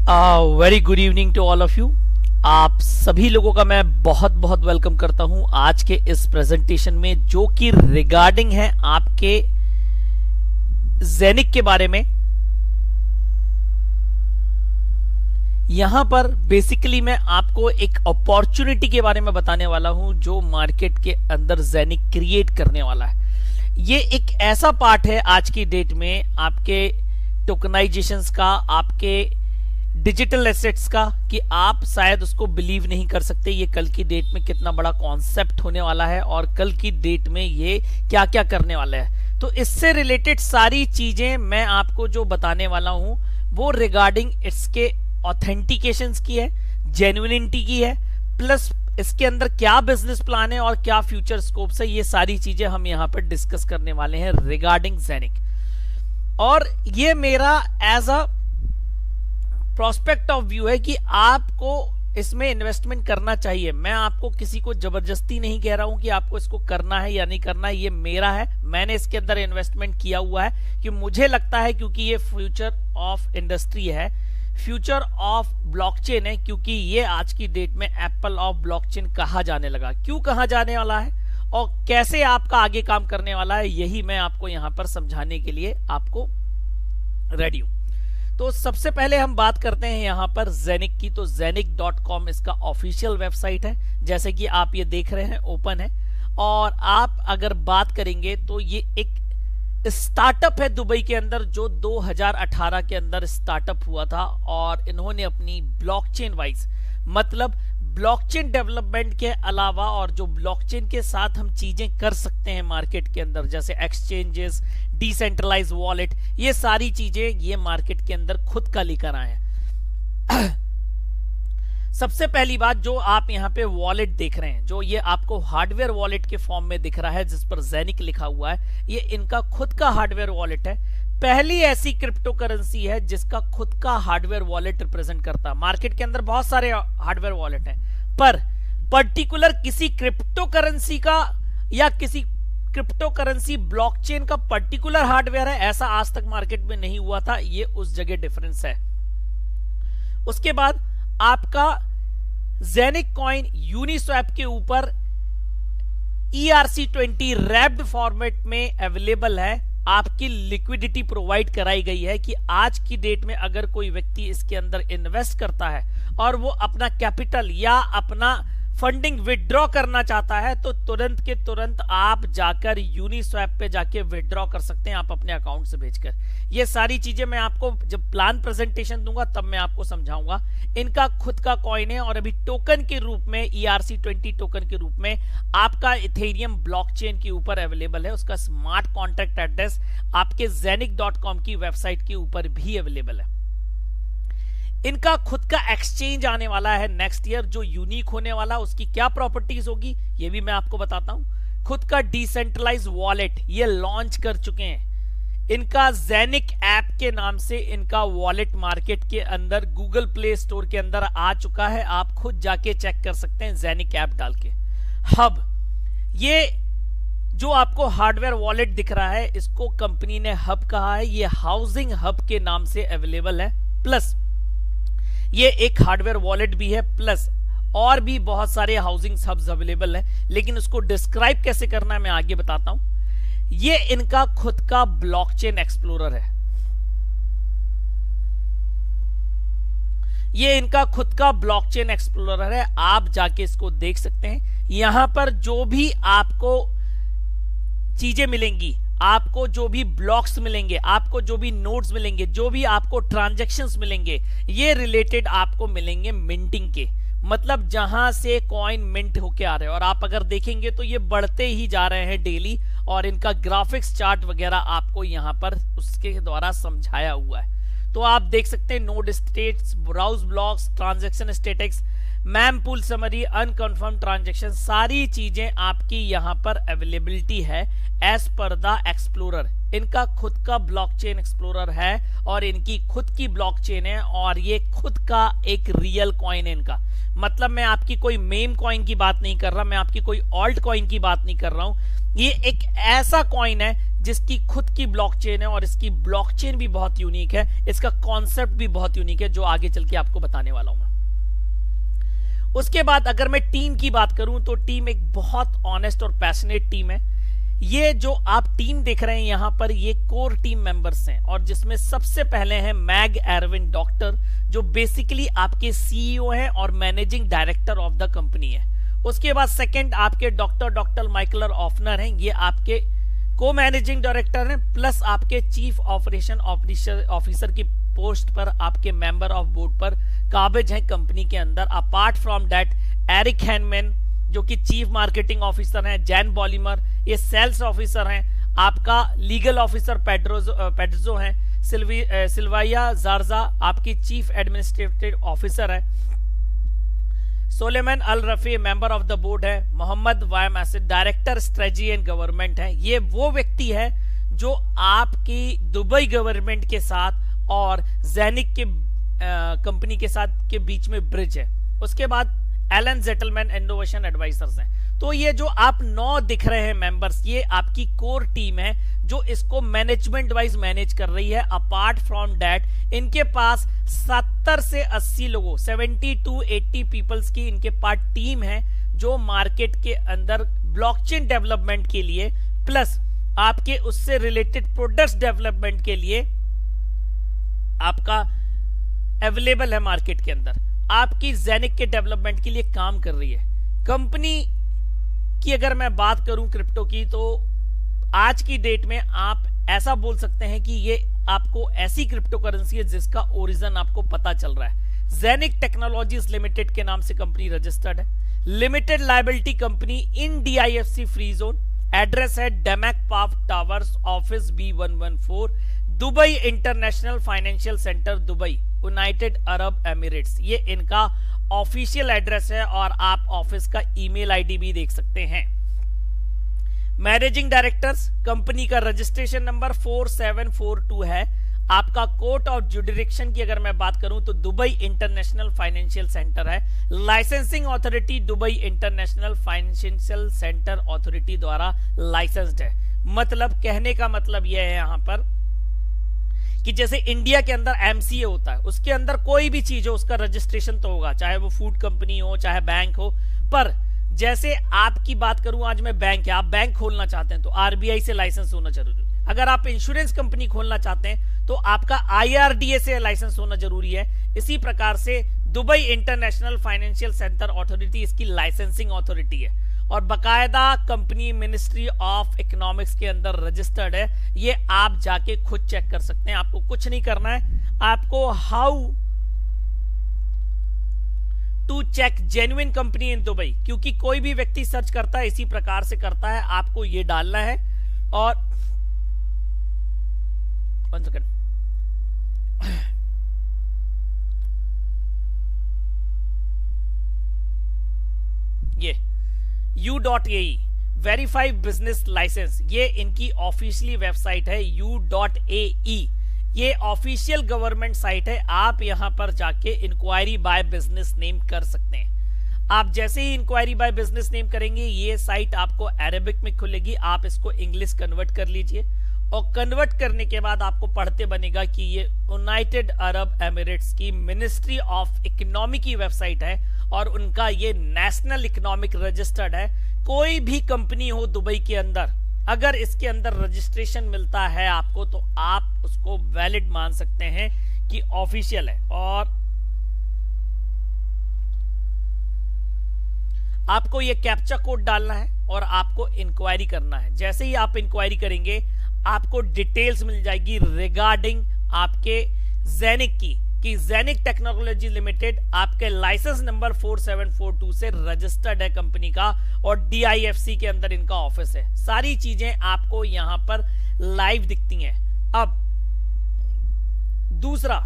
Very good evening to all of you. आप सभी लोगों का मैं बहुत बहुत वेलकम करता हूं आज के इस प्रेजेंटेशन में, जो कि रिगार्डिंग है आपके जेनिक के बारे में। यहां पर बेसिकली मैं आपको एक अपॉर्चुनिटी के बारे में बताने वाला हूं जो मार्केट के अंदर जेनिक क्रिएट करने वाला है। ये एक ऐसा पार्ट है आज की डेट में आपके टोकनाइजेशंस का, आपके डिजिटल एसेट्स का, कि आप शायद उसको बिलीव नहीं कर सकते ये कल की डेट में कितना बड़ा कॉन्सेप्ट होने वाला है और कल की डेट में ये क्या क्या करने वाला है। तो इससे रिलेटेड सारी चीजें मैं आपको जो बताने वाला हूं वो रिगार्डिंग इसके ऑथेंटिकेशंस की है, जेन्युइनिटी की है, प्लस इसके अंदर क्या बिजनेस प्लान है और क्या फ्यूचर स्कोप्स है। ये सारी चीजें हम यहाँ पर डिस्कस करने वाले हैं रिगार्डिंग जेनिक। और ये मेरा as a prospect of view है कि आपको इसमें इन्वेस्टमेंट करना चाहिए। मैं आपको किसी को जबरदस्ती नहीं कह रहा हूं कि आपको इसको करना है या नहीं करना है, ये मेरा है। मैंने इसके अंदर इन्वेस्टमेंट किया हुआ है कि मुझे लगता है, क्योंकि ये फ्यूचर ऑफ इंडस्ट्री है, फ्यूचर ऑफ ब्लॉकचेन है, क्योंकि ये आज की डेट में एप्पल ऑफ ब्लॉकचेन कहा जाने लगा। क्यों कहा जाने वाला है और कैसे आपका आगे काम करने वाला है, यही मैं आपको यहां पर समझाने के लिए आपको रेडी हूं। तो सबसे पहले हम बात करते हैं यहाँ पर जेनिक की। तो zenik.com इसका ऑफिशियल वेबसाइट है, जैसे कि आप ये देख रहे हैं ओपन है। और आप अगर बात करेंगे तो ये एक स्टार्टअप है दुबई के अंदर, जो 2018 के अंदर स्टार्टअप हुआ था। और इन्होंने अपनी ब्लॉकचेन वाइज, मतलब ब्लॉकचेन डेवलपमेंट के अलावा और जो ब्लॉकचेन के साथ हम चीजें कर सकते हैं मार्केट के अंदर, जैसे एक्सचेंजेस, डिसेंट्रलाइज वॉलेट, ये सारी चीजें ये मार्केट के अंदर खुद का लेकर आए हैं। सबसे पहली बात, जो आप यहाँ पे वॉलेट देख रहे हैं, जो ये आपको हार्डवेयर वॉलेट के फॉर्म में दिख रहा है जिस पर जेनिक लिखा हुआ है, ये इनका खुद का हार्डवेयर वॉलेट है। पहली ऐसी क्रिप्टो करेंसी है जिसका खुद का हार्डवेयर वॉलेट रिप्रेजेंट करता है। मार्केट के अंदर बहुत सारे हार्डवेयर वॉलेट हैं, पर पर्टिकुलर किसी क्रिप्टो करेंसी का या किसी क्रिप्टो करेंसी ब्लॉकचेन का पर्टिकुलर हार्डवेयर है, ऐसा आज तक मार्केट में नहीं हुआ था। ये उस जगह डिफरेंस है। उसके बाद आपका जेनिक कॉइन यूनिस्वैप के ऊपर ERC20 रैप्ड फॉर्मेट में अवेलेबल है। आपकी लिक्विडिटी प्रोवाइड कराई गई है कि आज की डेट में अगर कोई व्यक्ति इसके अंदर इन्वेस्ट करता है और वो अपना कैपिटल या अपना फंडिंग विड्रॉ करना चाहता है, तो तुरंत के तुरंत आप जाकर यूनिस्वैप पे जाके विड्रॉ कर सकते हैं, आप अपने अकाउंट से भेजकर। ये सारी चीजें मैं आपको जब प्लान प्रेजेंटेशन दूंगा तब मैं आपको समझाऊंगा। इनका खुद का कॉइन है और अभी टोकन के रूप में, ERC20 टोकन के रूप में आपका इथेरियम ब्लॉकचेन के ऊपर अवेलेबल है। उसका स्मार्ट कॉन्ट्रैक्ट एड्रेस आपके zenik.com की वेबसाइट के ऊपर भी अवेलेबल है। इनका खुद का एक्सचेंज आने वाला है नेक्स्ट ईयर, जो यूनिक होने वाला। उसकी क्या प्रॉपर्टीज होगी ये भी मैं आपको बताता हूं। खुद का डिसेंट्रलाइज वॉलेट ये लॉन्च कर चुके हैं। इनका जेनिक ऐप के नाम से इनका वॉलेट मार्केट के अंदर गूगल प्ले स्टोर के अंदर आ चुका है। आप खुद जाके चेक कर सकते हैं जेनिक ऐप डाल के। हब, ये जो आपको हार्डवेयर वॉलेट दिख रहा है, इसको कंपनी ने हब कहा है। ये हाउसिंग हब के नाम से अवेलेबल है। प्लस ये एक हार्डवेयर वॉलेट भी है, प्लस और भी बहुत सारे हाउसिंग हब्स अवेलेबल है। लेकिन उसको डिस्क्राइब कैसे करना है मैं आगे बताता हूं। ये इनका खुद का ब्लॉकचेन एक्सप्लोरर है। ये इनका खुद का ब्लॉकचेन एक्सप्लोरर है। आप जाके इसको देख सकते हैं। यहां पर जो भी आपको चीजें मिलेंगी, आपको जो भी ब्लॉक्स मिलेंगे, आपको जो भी नोड्स मिलेंगे, जो भी आपको ट्रांजैक्शंस मिलेंगे, ये रिलेटेड आपको मिलेंगे मिंटिंग के, मतलब जहां से कॉइन मिंट होके आ रहे हैं। और आप अगर देखेंगे तो ये बढ़ते ही जा रहे हैं डेली, और इनका ग्राफिक्स चार्ट वगैरह आपको यहां पर उसके द्वारा समझाया हुआ है। तो आप देख सकते हैं node states, browse blocks, transaction status, mem pool summary, unconfirm transaction, सारी चीजें आपकी यहां पर अवेलेबिलिटी है एज पर द एक्सप्लोरर। इनका खुद का ब्लॉकचेन एक्सप्लोरर है और इनकी खुद की ब्लॉकचेन है, और ये खुद का एक रियल कॉइन है इनका। मतलब मैं आपकी कोई मेम कॉइन की बात नहीं कर रहा, मैं आपकी कोई ऑल्ट कॉइन की बात नहीं कर रहा हूं। ये एक ऐसा कॉइन है जिसकी खुद की ब्लॉकचेन है और इसकी ब्लॉकचेन भी बहुत यूनिक है, इसका कॉन्सेप्ट भी बहुत यूनिक है, जो आगे चल के आपको बताने वाला हूं मैं। उसके बाद अगर मैं टीम की बात करूं तो टीम एक बहुत ऑनेस्ट और पैशनेट टीम है। ये जो आप टीम देख रहे हैं यहां पर, ये कोर टीम मेंबर्स हैं, और जिसमें सबसे पहले हैं मैग एरविन डॉक्टर, जो बेसिकली आपके सीईओ हैं और managing director of the company है। उसके बाद सेकंड आपके डॉक्टर माइकल ऑफनर हैं, ये आपके को मैनेजिंग डायरेक्टर हैं, प्लस आपके चीफ ऑपरेशन ऑफिसर की पोस्ट पर आपके मेंबर ऑफ बोर्ड पर काबिज हैं कंपनी के अंदर। Apart from that Eric Hahnemann जो कि चीफ मार्केटिंग ऑफिसर हैं, जैन बॉलीमर ये सेल्स ऑफिसर हैं, आपका लीगल ऑफिसर पेड्रोजो हैं, सिल्वाया जारजा आपकी चीफ एडमिनिस्ट्रेटिव ऑफिसर है, Soleman Al Rafi member of the board है, मोहम्मद वायम एसिड डायरेक्टर स्ट्रेटजी एंड गवर्नमेंट है। ये वो व्यक्ति है जो आपकी दुबई गवर्नमेंट के साथ और जैनिक के कंपनी के साथ के बीच में ब्रिज है। उसके बाद एलन जेटलमैन इनोवेशन एडवाइजर्स हैं। तो ये जो आप 9 दिख रहे हैं मेंबर्स, ये आपकी कोर टीम है जो इसको मैनेजमेंट वाइज मैनेज कर रही है। अपार्ट फ्रॉम दैट इनके पास 70 से 80 लोगों 70 to 80 पीपल्स की इनके पास टीम है जो मार्केट के अंदर ब्लॉकचेन डेवलपमेंट के लिए प्लस आपके उससे रिलेटेड प्रोडक्ट्स डेवलपमेंट के लिए आपका अवेलेबल है मार्केट के अंदर, आपकी जेनिक के डेवलपमेंट के लिए काम कर रही है। कंपनी की अगर मैं बात करूं क्रिप्टो की, तो आज की डेट में आप ऐसा बोल सकते हैं कि ये आपको ऐसी क्रिप्टो करेंसी है जिसका ओरिजिन आपको पता चल रहा है। जेनिक टेक्नोलॉजीज लिमिटेड के नाम से कंपनी रजिस्टर्ड है, limited liability company in DIFC free zone, address है डेमैक पाव Towers, office B114, Dubai International Financial Centre, Dubai, United Arab Emirates. ये इनका ऑफिशियल एड्रेस है और आप ऑफिस का ईमेल आईडी भी देख सकते हैं। मैनेजिंग डायरेक्टर्स, कंपनी का रजिस्ट्रेशन नंबर 4742 है। आपका कोर्ट ऑफ जुडिक्शन की अगर मैं बात करूं तो दुबई इंटरनेशनल फाइनेंशियल सेंटर है। Licensing authority Dubai International Financial centre authority द्वारा लाइसेंस्ड है। मतलब कहने का मतलब यह है यहां पर कि जैसे इंडिया के अंदर MCA होता है, उसके अंदर कोई भी चीज हो उसका रजिस्ट्रेशन तो होगा, चाहे वो फूड कंपनी हो चाहे बैंक हो। पर जैसे आपकी बात करूं, आज मैं बैंक है, आप बैंक खोलना चाहते हैं तो RBI से लाइसेंस होना जरूरी है। अगर आप इंश्योरेंस कंपनी खोलना चाहते हैं तो आपका IRDA से लाइसेंस होना जरूरी है। इसी प्रकार से Dubai International Financial centre authority इसकी लाइसेंसिंग अथॉरिटी है और बकायदा कंपनी मिनिस्ट्री ऑफ इकोनॉमिक्स के अंदर रजिस्टर्ड है। ये आप जाके खुद चेक कर सकते हैं, आपको कुछ नहीं करना है। आपको how to check genuine company in Dubai, क्योंकि कोई भी व्यक्ति सर्च करता है इसी प्रकार से करता है, आपको ये डालना है। और 1 सेकंड, ये U.AE वेरीफाई बिजनेस लाइसेंस, ये इनकी ऑफिशियली वेबसाइट है U.AE। ये ऑफिशियल गवर्नमेंट साइट है, आप यहां पर जाके इंक्वायरी बाय बिजनेस नेम कर सकते हैं। आप जैसे ही इंक्वायरी बाय बिजनेस नेम करेंगे ये साइट आपको अरेबिक में खुलेगी, आप इसको इंग्लिश कन्वर्ट कर लीजिए और कन्वर्ट करने के बाद आपको पढ़ते बनेगा कि ये यूनाइटेड अरब एमिरेट्स की मिनिस्ट्री ऑफ इकोनॉमी की वेबसाइट है और उनका ये नेशनल इकोनॉमिक रजिस्टर्ड है। कोई भी कंपनी हो दुबई के अंदर, अगर इसके अंदर रजिस्ट्रेशन मिलता है आपको तो आप उसको वैलिड मान सकते हैं कि ऑफिशियल है। और आपको ये कैप्चा कोड डालना है और आपको इंक्वायरी करना है। जैसे ही आप इंक्वायरी करेंगे आपको डिटेल्स मिल जाएगी रिगार्डिंग आपके जेनिक की, कि जेनिक टेक्नोलॉजी लिमिटेड आपके लाइसेंस नंबर 4742 से रजिस्टर्ड है कंपनी का और DIFC के अंदर इनका ऑफिस है। सारी चीजें आपको यहां पर लाइव दिखती हैं। अब दूसरा,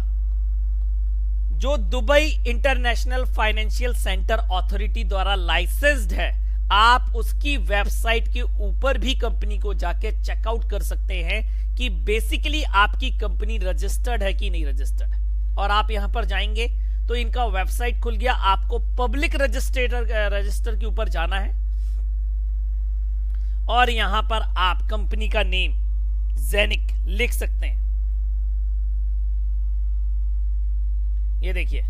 जो Dubai International Financial centre authority द्वारा लाइसेंस्ड है, आप उसकी वेबसाइट के ऊपर भी कंपनी को जाके चेकआउट कर सकते हैं कि बेसिकली आपकी कंपनी रजिस्टर्ड है कि नहीं रजिस्टर्ड। और आप यहां पर जाएंगे तो इनका वेबसाइट खुल गया, आपको पब्लिक रजिस्टर के ऊपर जाना है और यहां पर आप कंपनी का नेम, जेनिक लिख सकते हैं। ये देखिए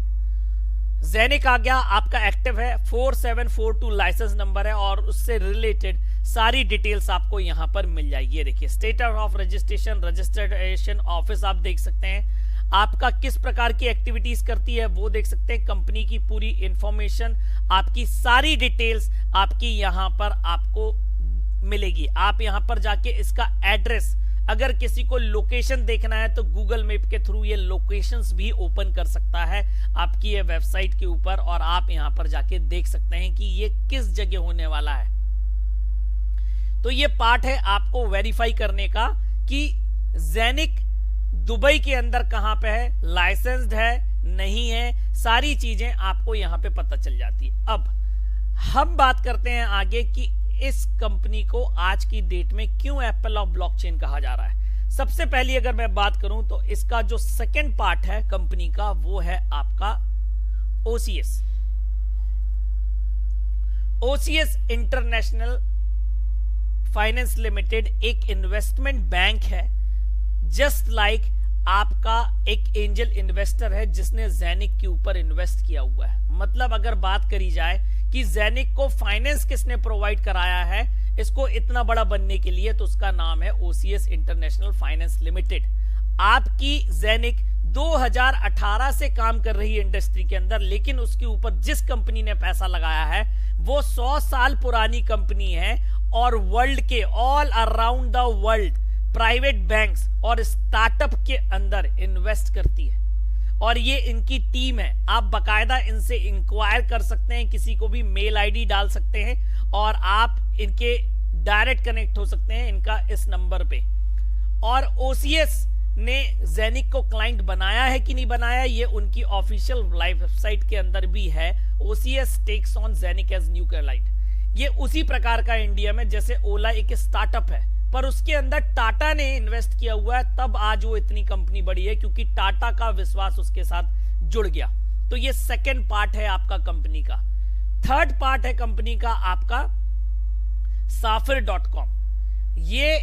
जेनिक आ गया, आपका एक्टिव है, 4742 लाइसेंस नंबर है और उससे रिलेटेड सारी डिटेल्स आपको यहां पर मिल जाएगी। ये देखिए status of registration, registration office आप देख सकते हैं, आपका किस प्रकार की एक्टिविटीज करती है वो देख सकते हैं, कंपनी की पूरी इंफॉर्मेशन, आपकी सारी डिटेल्स आपकी यहां पर आपको मिलेगी। आप यहां पर जाके इसका एड्रेस, अगर किसी को लोकेशन देखना है तो गूगल मैप के थ्रू ये लोकेशंस भी ओपन कर सकता है आपकी ये वेबसाइट के ऊपर, और आप यहां पर जाके देख सकते हैं कि ये किस जगह होने वाला है। तो ये पार्ट है आपको वेरीफाई करने का कि जेनिक दुबई के अंदर कहां पे है, लाइसेंस्ड है नहीं है, सारी चीजें आपको यहां पे पता चल जाती है। अब हम बात करते हैं आगे कि इस कंपनी को आज की डेट में क्यों एप्पल ऑफ ब्लॉकचेन कहा जा रहा है। सबसे पहली अगर मैं बात करूं तो इसका जो सेकंड पार्ट है कंपनी का वो है आपका OCS. OCS international finance limited एक इन्वेस्टमेंट बैंक है, जस्ट लाइक आपका एक एंजल इन्वेस्टर है जिसने जेनिक के ऊपर इन्वेस्ट किया हुआ है। मतलब अगर बात करी जाए कि जेनिक को फाइनेंस किसने प्रोवाइड कराया है इसको इतना बड़ा बनने के लिए, तो उसका नाम है ओसीएस इंटरनेशनल फाइनेंस लिमिटेड। आपकी जेनिक 2018 से काम कर रही है इंडस्ट्री के अंदर, लेकिन उसके ऊपर जिस कंपनी ने पैसा लगाया है वो 100 साल पुरानी कंपनी है और वर्ल्ड के all around the world private banks और स्टार्टअप के अंदर इन्वेस्ट करती है, और ये इनकी टीम है। आप बकायदा इनसे इंक्वायर कर सकते हैं, किसी को भी मेल आईडी डाल सकते हैं और आप इनके डायरेक्ट कनेक्ट हो सकते हैं इनका इस नंबर पे। और ओसीएस ने जेनिक को क्लाइंट बनाया है कि नहीं बनाया, ये उनकी ऑफिशियल वेबसाइट के अंदर भी है। OCS takes on Genic as new client. ये उसी प्रकार का इंडिया में जैसे ओला एक स्टार्टअप है, पर उसके अंदर टाटा ने इन्वेस्ट किया हुआ है, तब आज वो इतनी कंपनी बड़ी है क्योंकि टाटा का विश्वास उसके साथ जुड़ गया। तो ये सेकंड पार्ट है आपका कंपनी का। थर्ड पार्ट है कंपनी का आपका sapphire.com। ये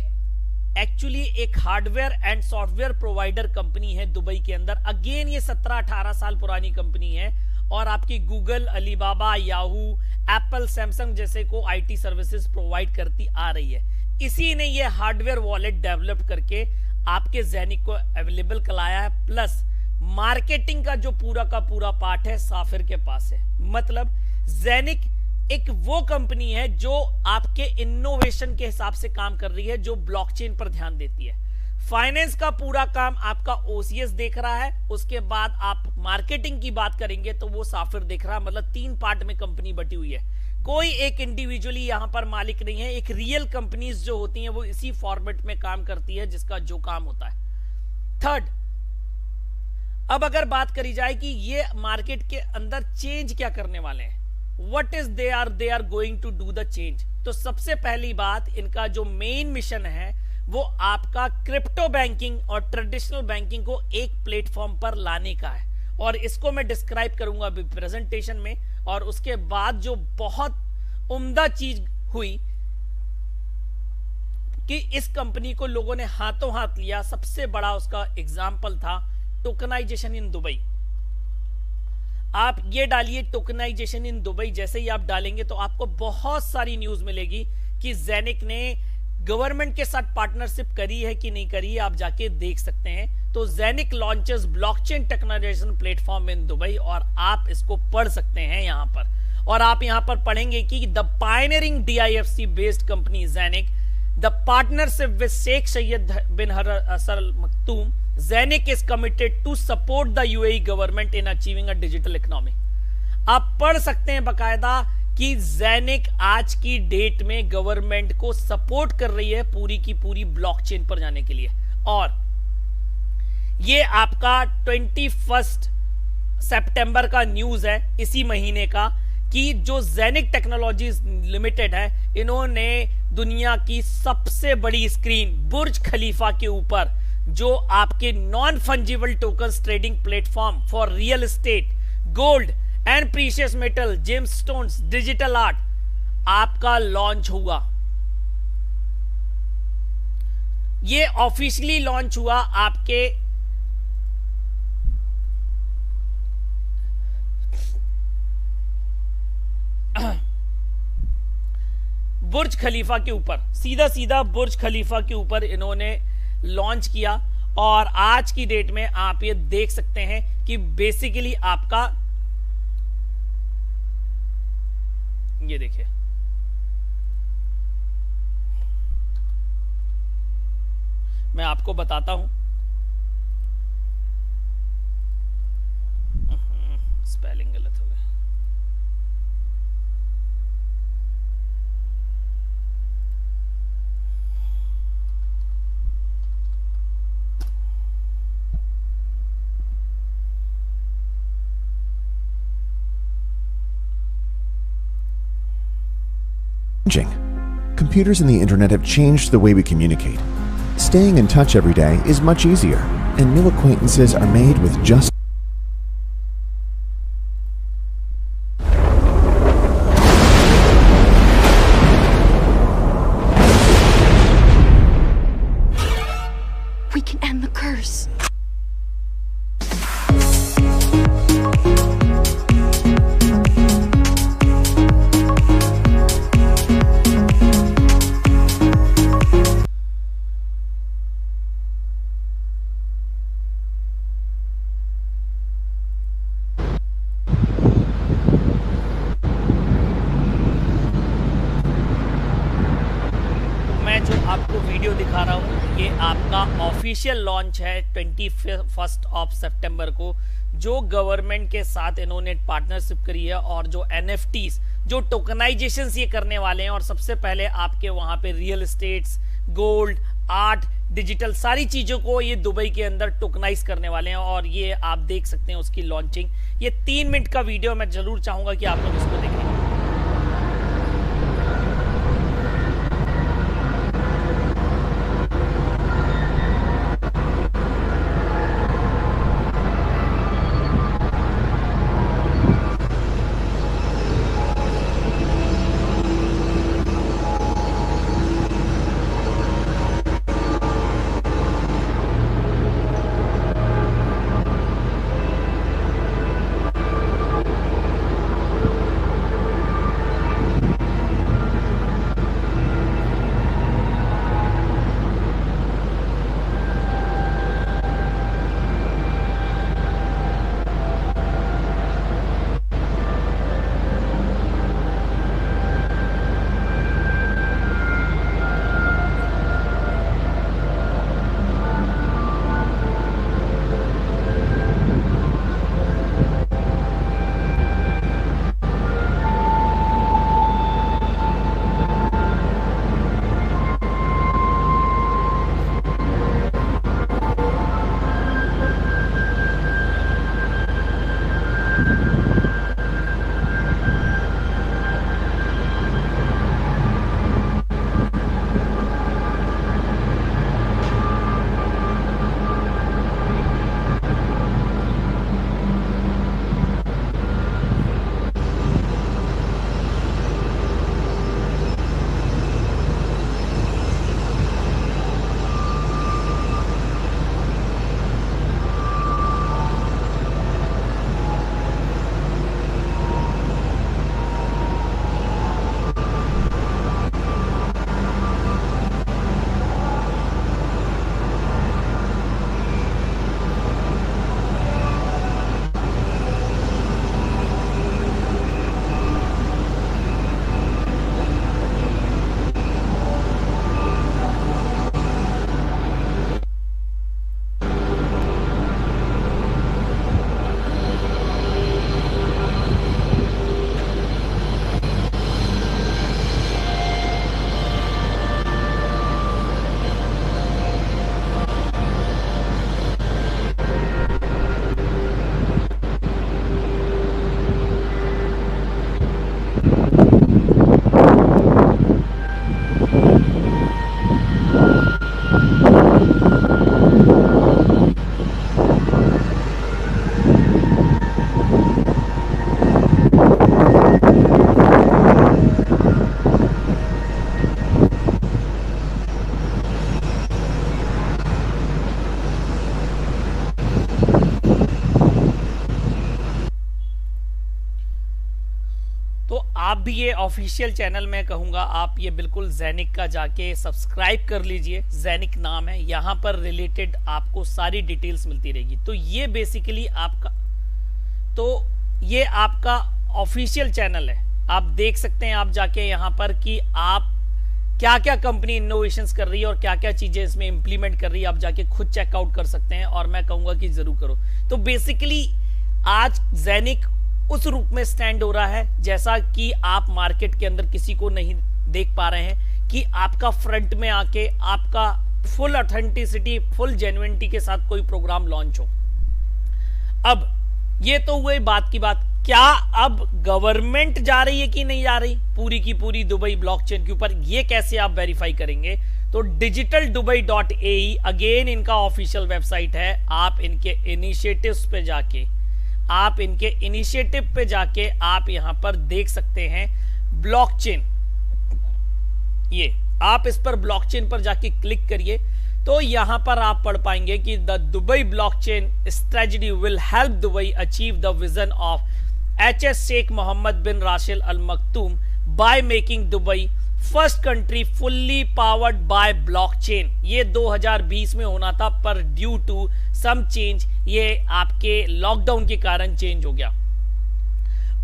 एक्चुअली एक hardware and software provider company है दुबई के अंदर। अगेन ये 17-18 साल पुरानी कंपनी है और आपकी Google, Alibaba, Yahoo, Apple, Samsung जैसे को आईटी सर्विसेज प्रोवाइड करती आ रही है। इसी ने ये हार्डवेयर वॉलेट डेवलप करके आपके जेनिक को अवेलेबल कराया है। प्लस मार्केटिंग का जो पूरा का पूरा पार्ट है साफिर के पास है। मतलब जेनिक एक वो कंपनी है जो आपके इनोवेशन के हिसाब से काम कर रही है, जो ब्लॉकचेन पर ध्यान देती है। फाइनेंस का पूरा काम आपका ओसीएस देख रहा है, उसके बाद आप मार्केटिंग की बात करेंगे तो वो साफिर देख रहा है। मतलब 3 पार्ट में कंपनी बटी हुई है, कोई एक इंडिविजुअली यहां पर मालिक नहीं है। एक रियल कंपनीज जो होती हैं वो इसी फॉर्मेट में काम करती है जिसका जो काम होता है। थर्ड, अब अगर बात करी जाए कि ये मार्केट के अंदर चेंज क्या करने वाले हैं, what is they are going to do the change. तो सबसे पहली बात, इनका जो मेन मिशन है वो आपका क्रिप्टो बैंकिंग और ट्रेडिशनल बैंकिंग को एक प्लेटफॉर्म पर लाने का है, और इसको मैं डिस्क्राइब करूंगा अभी प्रेजेंटेशन में। और उसके बाद जो बहुत उम्दा चीज हुई कि इस कंपनी को लोगों ने हाथों हाथ लिया, सबसे बड़ा उसका एग्जाम्पल था टोकनाइजेशन इन दुबई। आप ये डालिए टोकनाइजेशन इन दुबई, जैसे ही आप डालेंगे तो आपको बहुत सारी न्यूज मिलेगी कि जेनिक ने गवर्नमेंट के साथ पार्टनरशिप करी है कि नहीं करी है, आप जाके देख सकते हैं। तो Zeniq launches blockchain tokenization platform in Dubai, और आप इसको पढ़ सकते हैं यहां पर। और आप यहां पर पढ़ेंगे कि the pioneering DIFC based company Zeniq, the partnership with Sheikh Saeed bin Al Maktoum, Zeniq is committed to support the UAE government in achieving a digital economy. आप पढ़ सकते हैं बकायदा कि जेनिक आज की डेट में गवर्नमेंट को सपोर्ट कर रही है पूरी की पूरी ब्लॉकचेन पर जाने के लिए। और ये आपका 21 सितंबर का न्यूज है इसी महीने का, कि जो जेनिक टेक्नोलॉजीज लिमिटेड है, इन्होंने दुनिया की सबसे बड़ी स्क्रीन बुर्ज खलीफा के ऊपर जो आपके non fungible tokens trading platform for real estate, gold and precious metal, gemstones, digital art आपका लॉन्च हुआ। ये ऑफिशियली लॉन्च हुआ आपके बुर्ज खलीफा के ऊपर, सीधा सीधा बुर्ज खलीफा के ऊपर इन्होंने लॉन्च किया। और आज की डेट में आप ये देख सकते हैं कि बेसिकली आपका ये देखिए, मैं आपको बताता हूं, स्पेलिंग गलत हो गया। Computers and the internet have changed the way we communicate. Staying in touch every day is much easier, and new acquaintances are made with just We can end the curse. मैं जो आपको video दिखा रहा हूँ ये आपका official launch है 21 of सितंबर को, जो गवर्नमेंट के साथ इन्होंने पार्टनरशिप करी है। और जो NFTs, जो टोकनाइजेशन ये करने वाले हैं, और सबसे पहले आपके वहां पे real estates, gold, art, digital सारी चीजों को ये दुबई के अंदर टोकनाइज करने वाले हैं। और ये आप देख सकते हैं उसकी लॉन्चिंग। ये 3 मिनट का वीडियो, मैं जरूर चाहूंगा कि आप लोग इसको देखें। आप भी ये ऑफिशियल चैनल में कहूँगा, आप ये बिल्कुल ज़ैनिक का जाके सब्सक्राइब कर लीजिए। ज़ैनिक नाम है, यहाँ पर रिलेटेड आपको सारी डिटेल्स मिलती रहेगी। तो ये बेसिकली आपका ऑफिशियल चैनल है। आप देख सकते हैं आप जाके यहाँ पर कि आप क्या क्या कंपनी इनोवेशंस कर रही है और क्या क्या चीज़ें इसमें इंप्लीमेंट कर रही है। आप जाके खुद चेकआउट कर सकते हैं और मैं कहूँगा कि ज़रूर करो। तो बेसिकली आज ज़ैनिक उस रूप में स्टैंड हो रहा है जैसा कि आप मार्केट के अंदर किसी को नहीं देख पा रहे हैं, कि आपका फ्रंट में आके आपका फुल ऑथेंटिसिटी, फुल जेन्युइनिटी के साथ कोई प्रोग्राम लॉन्च हो। अब ये तो हुई बात की बात, क्या अब गवर्नमेंट जा रही है कि नहीं जा रही पूरी की पूरी दुबई ब्लॉकचेन के ऊपर, ये कैसे आप वेरीफाई करेंगे? तो digitaldubai.ae अगेन इनका ऑफिशियल वेबसाइट है। आप इनके इनिशिएटिव्स पे जाके आप यहां पर देख सकते हैं ब्लॉकचेन। ये आप इस पर ब्लॉकचेन पर जाके क्लिक करिए तो यहां पर आप पढ़ पाएंगे कि the Dubai blockchain strategy will help Dubai achieve the vision of HS. Sheikh Mohammed bin Rashid Al Maktoum by making Dubai first country fully powered by blockchain. ये 2020 में होना था, पर ड्यू टू सम चेंज ये आपके lockdown के कारण change हो गया।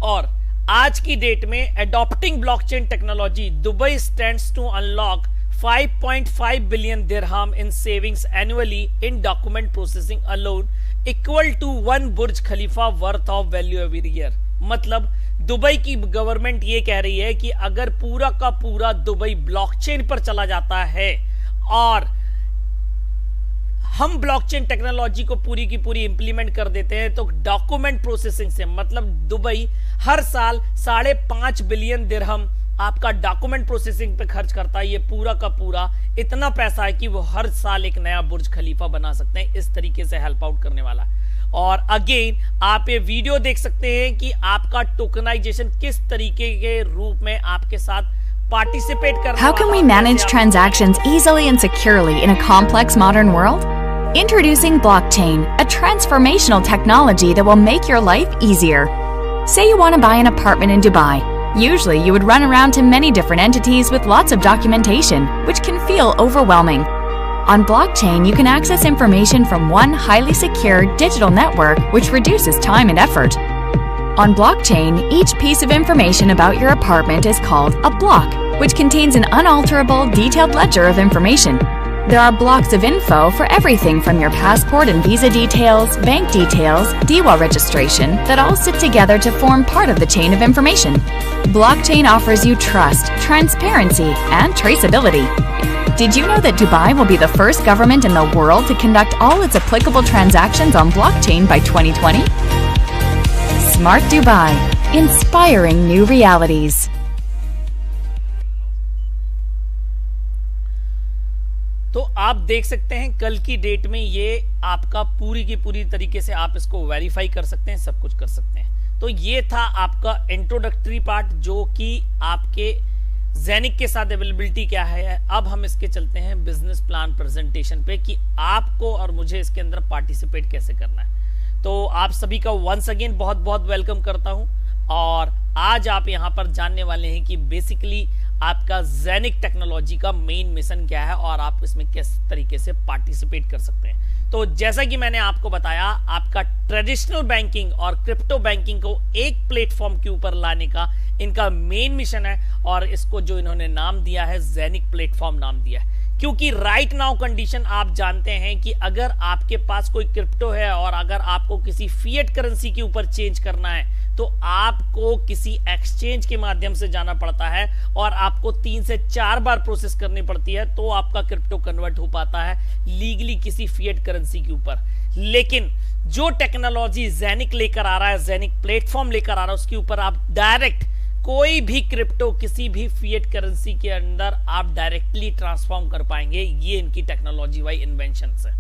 और आज की डेट में adopting blockchain technology, Dubai stands to unlock 5.5 billion dirham in savings annually in document processing alone, equal to 1 Burj Khalifa worth of value every year। मतलब दुबई की गवर्नमेंट ये कह रही है कि अगर पूरा का पूरा दुबई ब्लॉकचेन पर चला जाता है और हम ब्लॉकचेन टेक्नोलॉजी को पूरी की पूरी इंप्लीमेंट कर देते हैं, तो डॉक्यूमेंट प्रोसेसिंग से मतलब दुबई हर साल 5.5 बिलियन दिरहम आपका डॉक्यूमेंट प्रोसेसिंग पे खर्च करता है। ये पूरा का पूरा इतना पैसा है कि वो हर साल एक नया बुर्ज खलीफा बना सकते हैं। इस तरीके से हेल्प आउट करने वाला। और अगेन आप ये वीडियो देख सकते हैं कि आपका टोकनाइजेशन किस तरीके के रूप में आपके साथ पार्टिसिपेट करने How can we manage transactions easily and securely in a complex modern world? Introducing blockchain, a transformational technology that will make your life easier. Say you want to buy an apartment in Dubai. Usually you would run around to many different entities with lots of documentation, which can feel overwhelming. On blockchain, you can access information from one highly secure digital network, which reduces time and effort. On blockchain, each piece of information about your apartment is called a block, which contains an unalterable, detailed ledger of information. There are blocks of info for everything from your passport and visa details, bank details, DWA registration, that all sit together to form part of the chain of information. Blockchain offers you trust, transparency, and traceability. Did you know that Dubai will be the first government in the world to conduct all its applicable transactions on blockchain by 2020? Smart Dubai, inspiring new realities. तो आप देख सकते हैं कल की date में ये आपका पूरी की पूरी तरीके से आप इसको वेरीफाई कर सकते हैं, सब कुछ कर सकते हैं। तो ये था आपका इंट्रोडक्टरी पार्ट, जो कि आपके ज़ैनिक के साथ अवेलेबिलिटी क्या है। अब हम इसके चलते हैं बिजनेस प्लान प्रेजेंटेशन पे कि आपको और मुझे इसके अंदर पार्टिसिपेट कैसे करना है। तो आप सभी का वंस अगेन बहुत बहुत वेलकम करता हूं। और आज आप यहां पर जानने वाले हैं कि बेसिकली आपका ज़ैनिक टेक्नोलॉजी का मेन मिशन क्या है और आप इसमें किस तरीके से पार्टिसिपेट कर सकते हैं। तो जैसा कि मैंने आपको बताया, आपका ट्रेडिशनल बैंकिंग और क्रिप्टो बैंकिंग को एक प्लेटफॉर्म के ऊपर लाने का इनका मेन मिशन है। और इसको जो इन्होंने नाम दिया है, ज़ैनिक प्लेटफॉर्म नाम दिया है, क्योंकि राइट नाउ कंडीशन आप जानते हैं कि अगर आपके पास कोई क्रिप्टो है और अगर आपको किसी फिएट करेंसी के ऊपर चेंज करना है, तो आपको किसी एक्सचेंज के माध्यम से जाना पड़ता है और आपको 3 से 4 बार प्रोसेस करनी पड़ती है, तो आपका क्रिप्टो कन्वर्ट हो पाता है लीगली किसी फिएट करेंसी के ऊपर। लेकिन जो टेक्नोलॉजी ज़ैनिक लेकर आ रहा है, ज़ैनिक प्लेटफॉर्म लेकर आ रहा है, उसके ऊपर आप डायरेक्ट कोई भी क्रिप्टो किसी भी फिएट करेंसी के अंदर आप डायरेक्टली ट्रांसफॉर्म कर पाएंगे। ये इनकी टेक्नोलॉजी वाई इन्वेंशन है।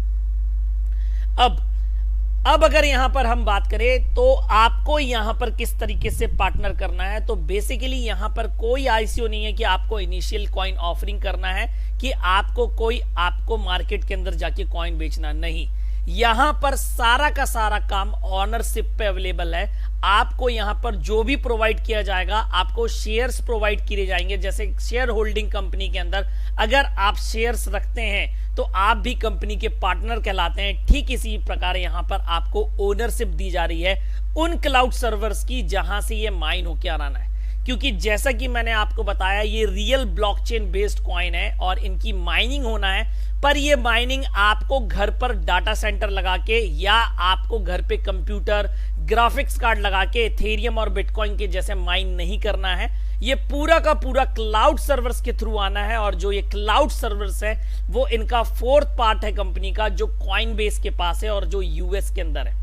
अब अगर यहां पर हम बात करें तो आपको यहां पर किस तरीके से पार्टनर करना है, तो बेसिकली यहां पर कोई आईसीओ नहीं है कि आपको इनिशियल कॉइन ऑफरिंग करना है, कि आपको मार्केट के अंदर जाके कॉइन बेचना नहीं। यहां पर सारा का सारा काम ऑनरशिप पे अवेलेबल है। आपको यहां पर जो भी प्रोवाइड किया जाएगा, आपको शेयर्स प्रोवाइड किए जाएंगे। जैसे शेयर होल्डिंग कंपनी के अंदर अगर आप शेयर्स रखते हैं तो आप भी कंपनी के पार्टनर कहलाते हैं। ठीक इसी प्रकार यहां पर आपको ओनरशिप दी जा रही है उन क्लाउड सर्वर्स की जहां से ये माइन होके आना है। क्योंकि जैसा कि मैंने आपको बताया, ये रियल ब्लॉकचेन बेस्ड कॉइन है और इनकी माइनिंग होना है। पर ये माइनिंग आपको घर पर डाटा सेंटर लगा के या आपको घर पे कंप्यूटर ग्राफिक्स कार्ड लगा के इथेरियम और बिटकॉइन के जैसे माइन नहीं करना है। ये पूरा का पूरा क्लाउड सर्वर्स के थ्रू आना है। और जो ये क्लाउड सर्वर्स है वो इनका फोर्थ पार्ट है कंपनी का, जो कॉइनबेस के पास है और जो यूएस के अंदर है।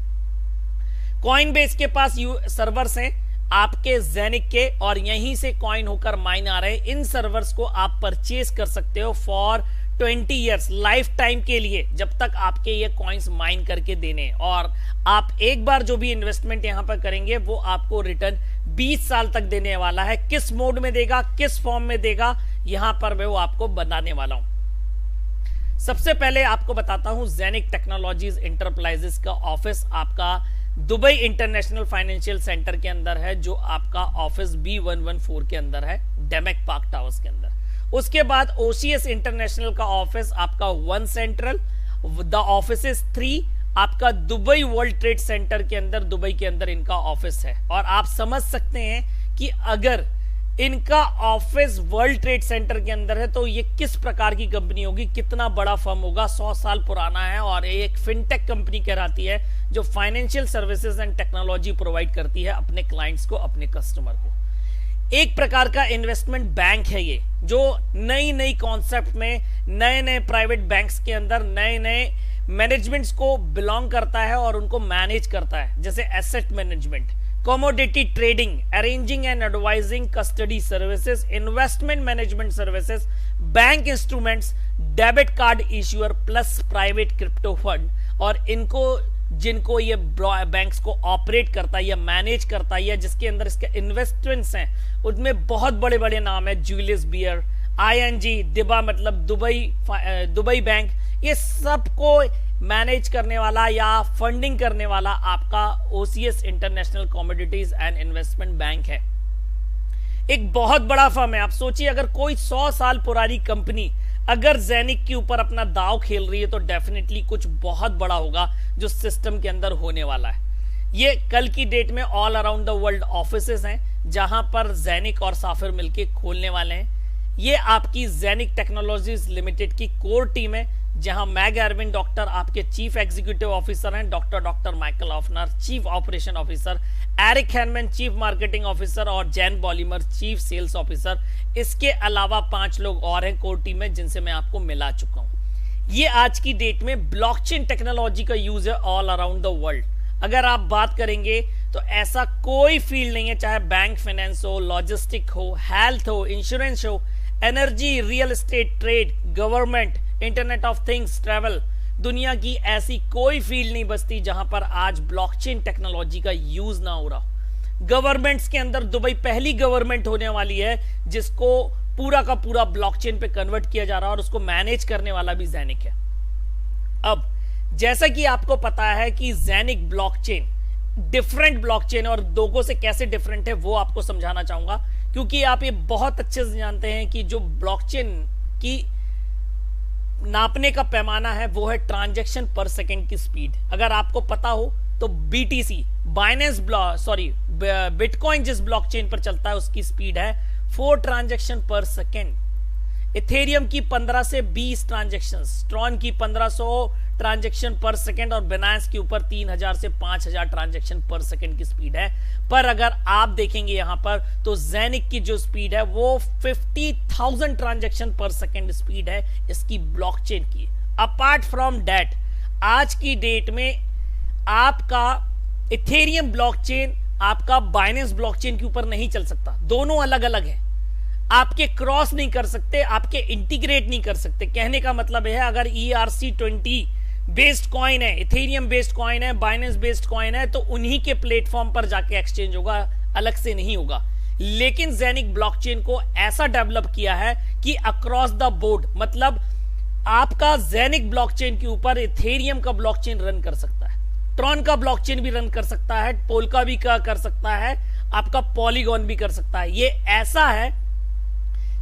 कॉइनबेस के पास सर्वर्स हैं आपके जेनिक के, और यहीं से कॉइन होकर माइन आ रहे हैं। इन सर्वर्स को आप परचेज कर सकते हो फॉर 20 ईयर्स, लाइफ टाइम के लिए, जब तक आपके ये कॉइन्स माइन करके देने। और आप एक बार जो भी इन्वेस्टमेंट यहां पर करेंगे वो आपको रिटर्न 20 साल तक देने वाला है। किस मोड में देगा, किस फॉर्म में देगा, यहां पर मैं वो आपको बताने वाला हूं। सबसे पहले आपको बताता हूं, जेनिक टेक्नोलॉजीज इंटरप्राइजेस का ऑफिस आपका दुबई इंटरनेशनल फाइनेंशियल सेंटर के अंदर है, जो आपका ऑफिस B114 के अंदर है, डेमेक पार्क टावर्स के अंदर। उसके बाद OCS इंटरनेशनल का ऑफिस आपका 1 सेंट्रल, द ऑफिस इज 3 आपका दुबई वर्ल्ड ट्रेड सेंटर के अंदर, दुबई के अंदर इनका ऑफिस है। और आप समझ सकते हैं कि अगर इनका ऑफिस वर्ल्ड ट्रेड सेंटर के अंदर है तो ये किस प्रकार की कंपनी होगी, कितना बड़ा फर्म होगा। 100 साल पुराना है और एक फिनटेक कंपनी कहलाती है जो financial services and technology provide करती है अपने क्लाइंट्स को, अपने कस्टमर को। एक प्रकार का इन्वेस्टमेंट बैंक है ये, जो नई नई कॉन्सेप्ट में, नए नए प्राइवेट बैंक्स के अंदर नए नए मैनेजमेंट्स को बिलोंग करता है और उनको मैनेज करता है। जैसे asset management, commodity trading, arranging and advising custody services, investment management services, bank instruments, debit card issuer plus private crypto fund। और इनको जिनको ये बैंक्स को ऑपरेट करता है या मैनेज करता है या जिसके अंदर इसके इन्वेस्टमेंट्स हैं, उनमें बहुत बड़े बड़े नाम है, जूलियस बियर, ING, दिबा मतलब दुबई बैंक। ये सबको मैनेज करने वाला या फंडिंग करने वाला आपका OCS international commodities and investment bank है। एक बहुत बड़ा फर्म है। आप सोचिए, अगर कोई 100 साल पुरानी कंपनी अगर जेनिक के ऊपर अपना दांव खेल रही है तो डेफिनेटली कुछ बहुत बड़ा होगा जो सिस्टम के अंदर होने वाला है। ये कल की डेट में all around the world offices हैं जहां पर जेनिक और साफिर मिलके खोलने वाले हैं। ये आपकी जेनिक टेक्नोलॉजीज लिमिटेड की कोर टीम है, जहां मैग एरविन डॉक्टर आपके चीफ एग्जीक्यूटिव ऑफिसर हैं, doctor Michael Offner chief operation officer, Eric Hannemann chief marketing officer और Jan Bollimer chief sales officer. इसके अलावा 5 लोग और हैं कोर टीम में जिनसे मैं आपको मिला चुका हूं। ये आज की डेट में ब्लॉकचेन टेक्नोलॉजी का यूज है ऑल अराउंड द वर्ल्ड। अगर आप बात करेंगे तो ऐसा कोई फील्ड नहीं है, चाहे बैंक फाइनेंस हो, लॉजिस्टिक हो, हेल्थ हो, इंश्योरेंस हो, energy, real estate, trade, government, internet of things, travel, दुनिया की ऐसी कोई फील्ड नहीं बचती जहां पर आज ब्लॉकचेन टेक्नोलॉजी का यूज ना हो रहा। गवर्नमेंट्स के अंदर दुबई पहली गवर्नमेंट होने वाली है जिसको पूरा का पूरा ब्लॉकचेन पे कन्वर्ट किया जा रहा है और उसको मैनेज करने वाला भी जेनिक है। अब जैसा कि आपको पता है कि जेनिक ब्लॉकचेन डिफरेंट ब्लॉकचेन और दोगों से कैसे डिफरेंट है वो आपको समझाना चाहूंगा, क्योंकि आप ये बहुत अच्छे से जानते हैं कि जो ब्लॉकचेन की नापने का पैमाना है वो है ट्रांजैक्शन पर सेकंड की स्पीड। अगर आपको पता हो तो BTC बिटकॉइन जिस ब्लॉकचेन पर चलता है उसकी स्पीड है 4 ट्रांजैक्शन पर सेकंड। इथेरियम की 15 से 20 ट्रांजैक्शन, ट्रॉन की 1500 ट्रांजैक्शन पर सेकंड और बिनांस के ऊपर 3000 से 5000 ट्रांजैक्शन पर सेकंड की स्पीड है। पर अगर आप देखेंगे यहां पर तो जेनिक की जो स्पीड है वो 50,000 ट्रांजैक्शन पर सेकंड स्पीड है इसकी ब्लॉकचेन की। अपार्ट फ्रॉम दैट आज की डेट में आपका इथेरियम ब्लॉकचेन आपका बाइनेंस ब्लॉकचेन के ऊपर नहीं चल सकता, दोनों अलग अलग है। आपके क्रॉस नहीं कर सकते, आपके इंटीग्रेट नहीं कर सकते। कहने का मतलब है अगर ERC20 बेस्ड कॉइन है, इथेरियम बेस्ड कॉइन है, बाइनेंस बेस्ड कॉइन है तो उन्हीं के प्लेटफॉर्म पर जाके एक्सचेंज होगा, अलग से नहीं होगा। लेकिन जेनिक ब्लॉकचेन को ऐसा डेवलप किया है कि अक्रॉस द बोर्ड, मतलब आपका जेनिक ब्लॉकचेन के ऊपर इथेरियम का ब्लॉकचेन रन कर सकता है, ट्रॉन का ब्लॉकचेन भी रन कर सकता है, पोल्का भी कर सकता है, आपका पॉलीगॉन भी कर सकता है। ये ऐसा है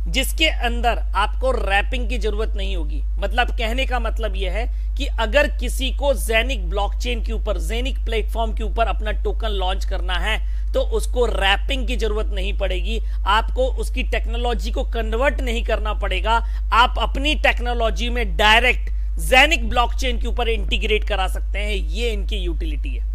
जिसके अंदर आपको रैपिंग की जरूरत नहीं होगी। मतलब कहने का मतलब यह है कि अगर किसी को जेनिक ब्लॉकचेन के ऊपर, जेनिक प्लेटफॉर्म के ऊपर अपना टोकन लॉन्च करना है तो उसको रैपिंग की जरूरत नहीं पड़ेगी, आपको उसकी टेक्नोलॉजी को कन्वर्ट नहीं करना पड़ेगा, आप अपनी टेक्नोलॉजी में डायरेक्ट जेनिक ब्लॉकचेन के ऊपर इंटीग्रेट करा सकते हैं। ये इनकी यूटिलिटी है।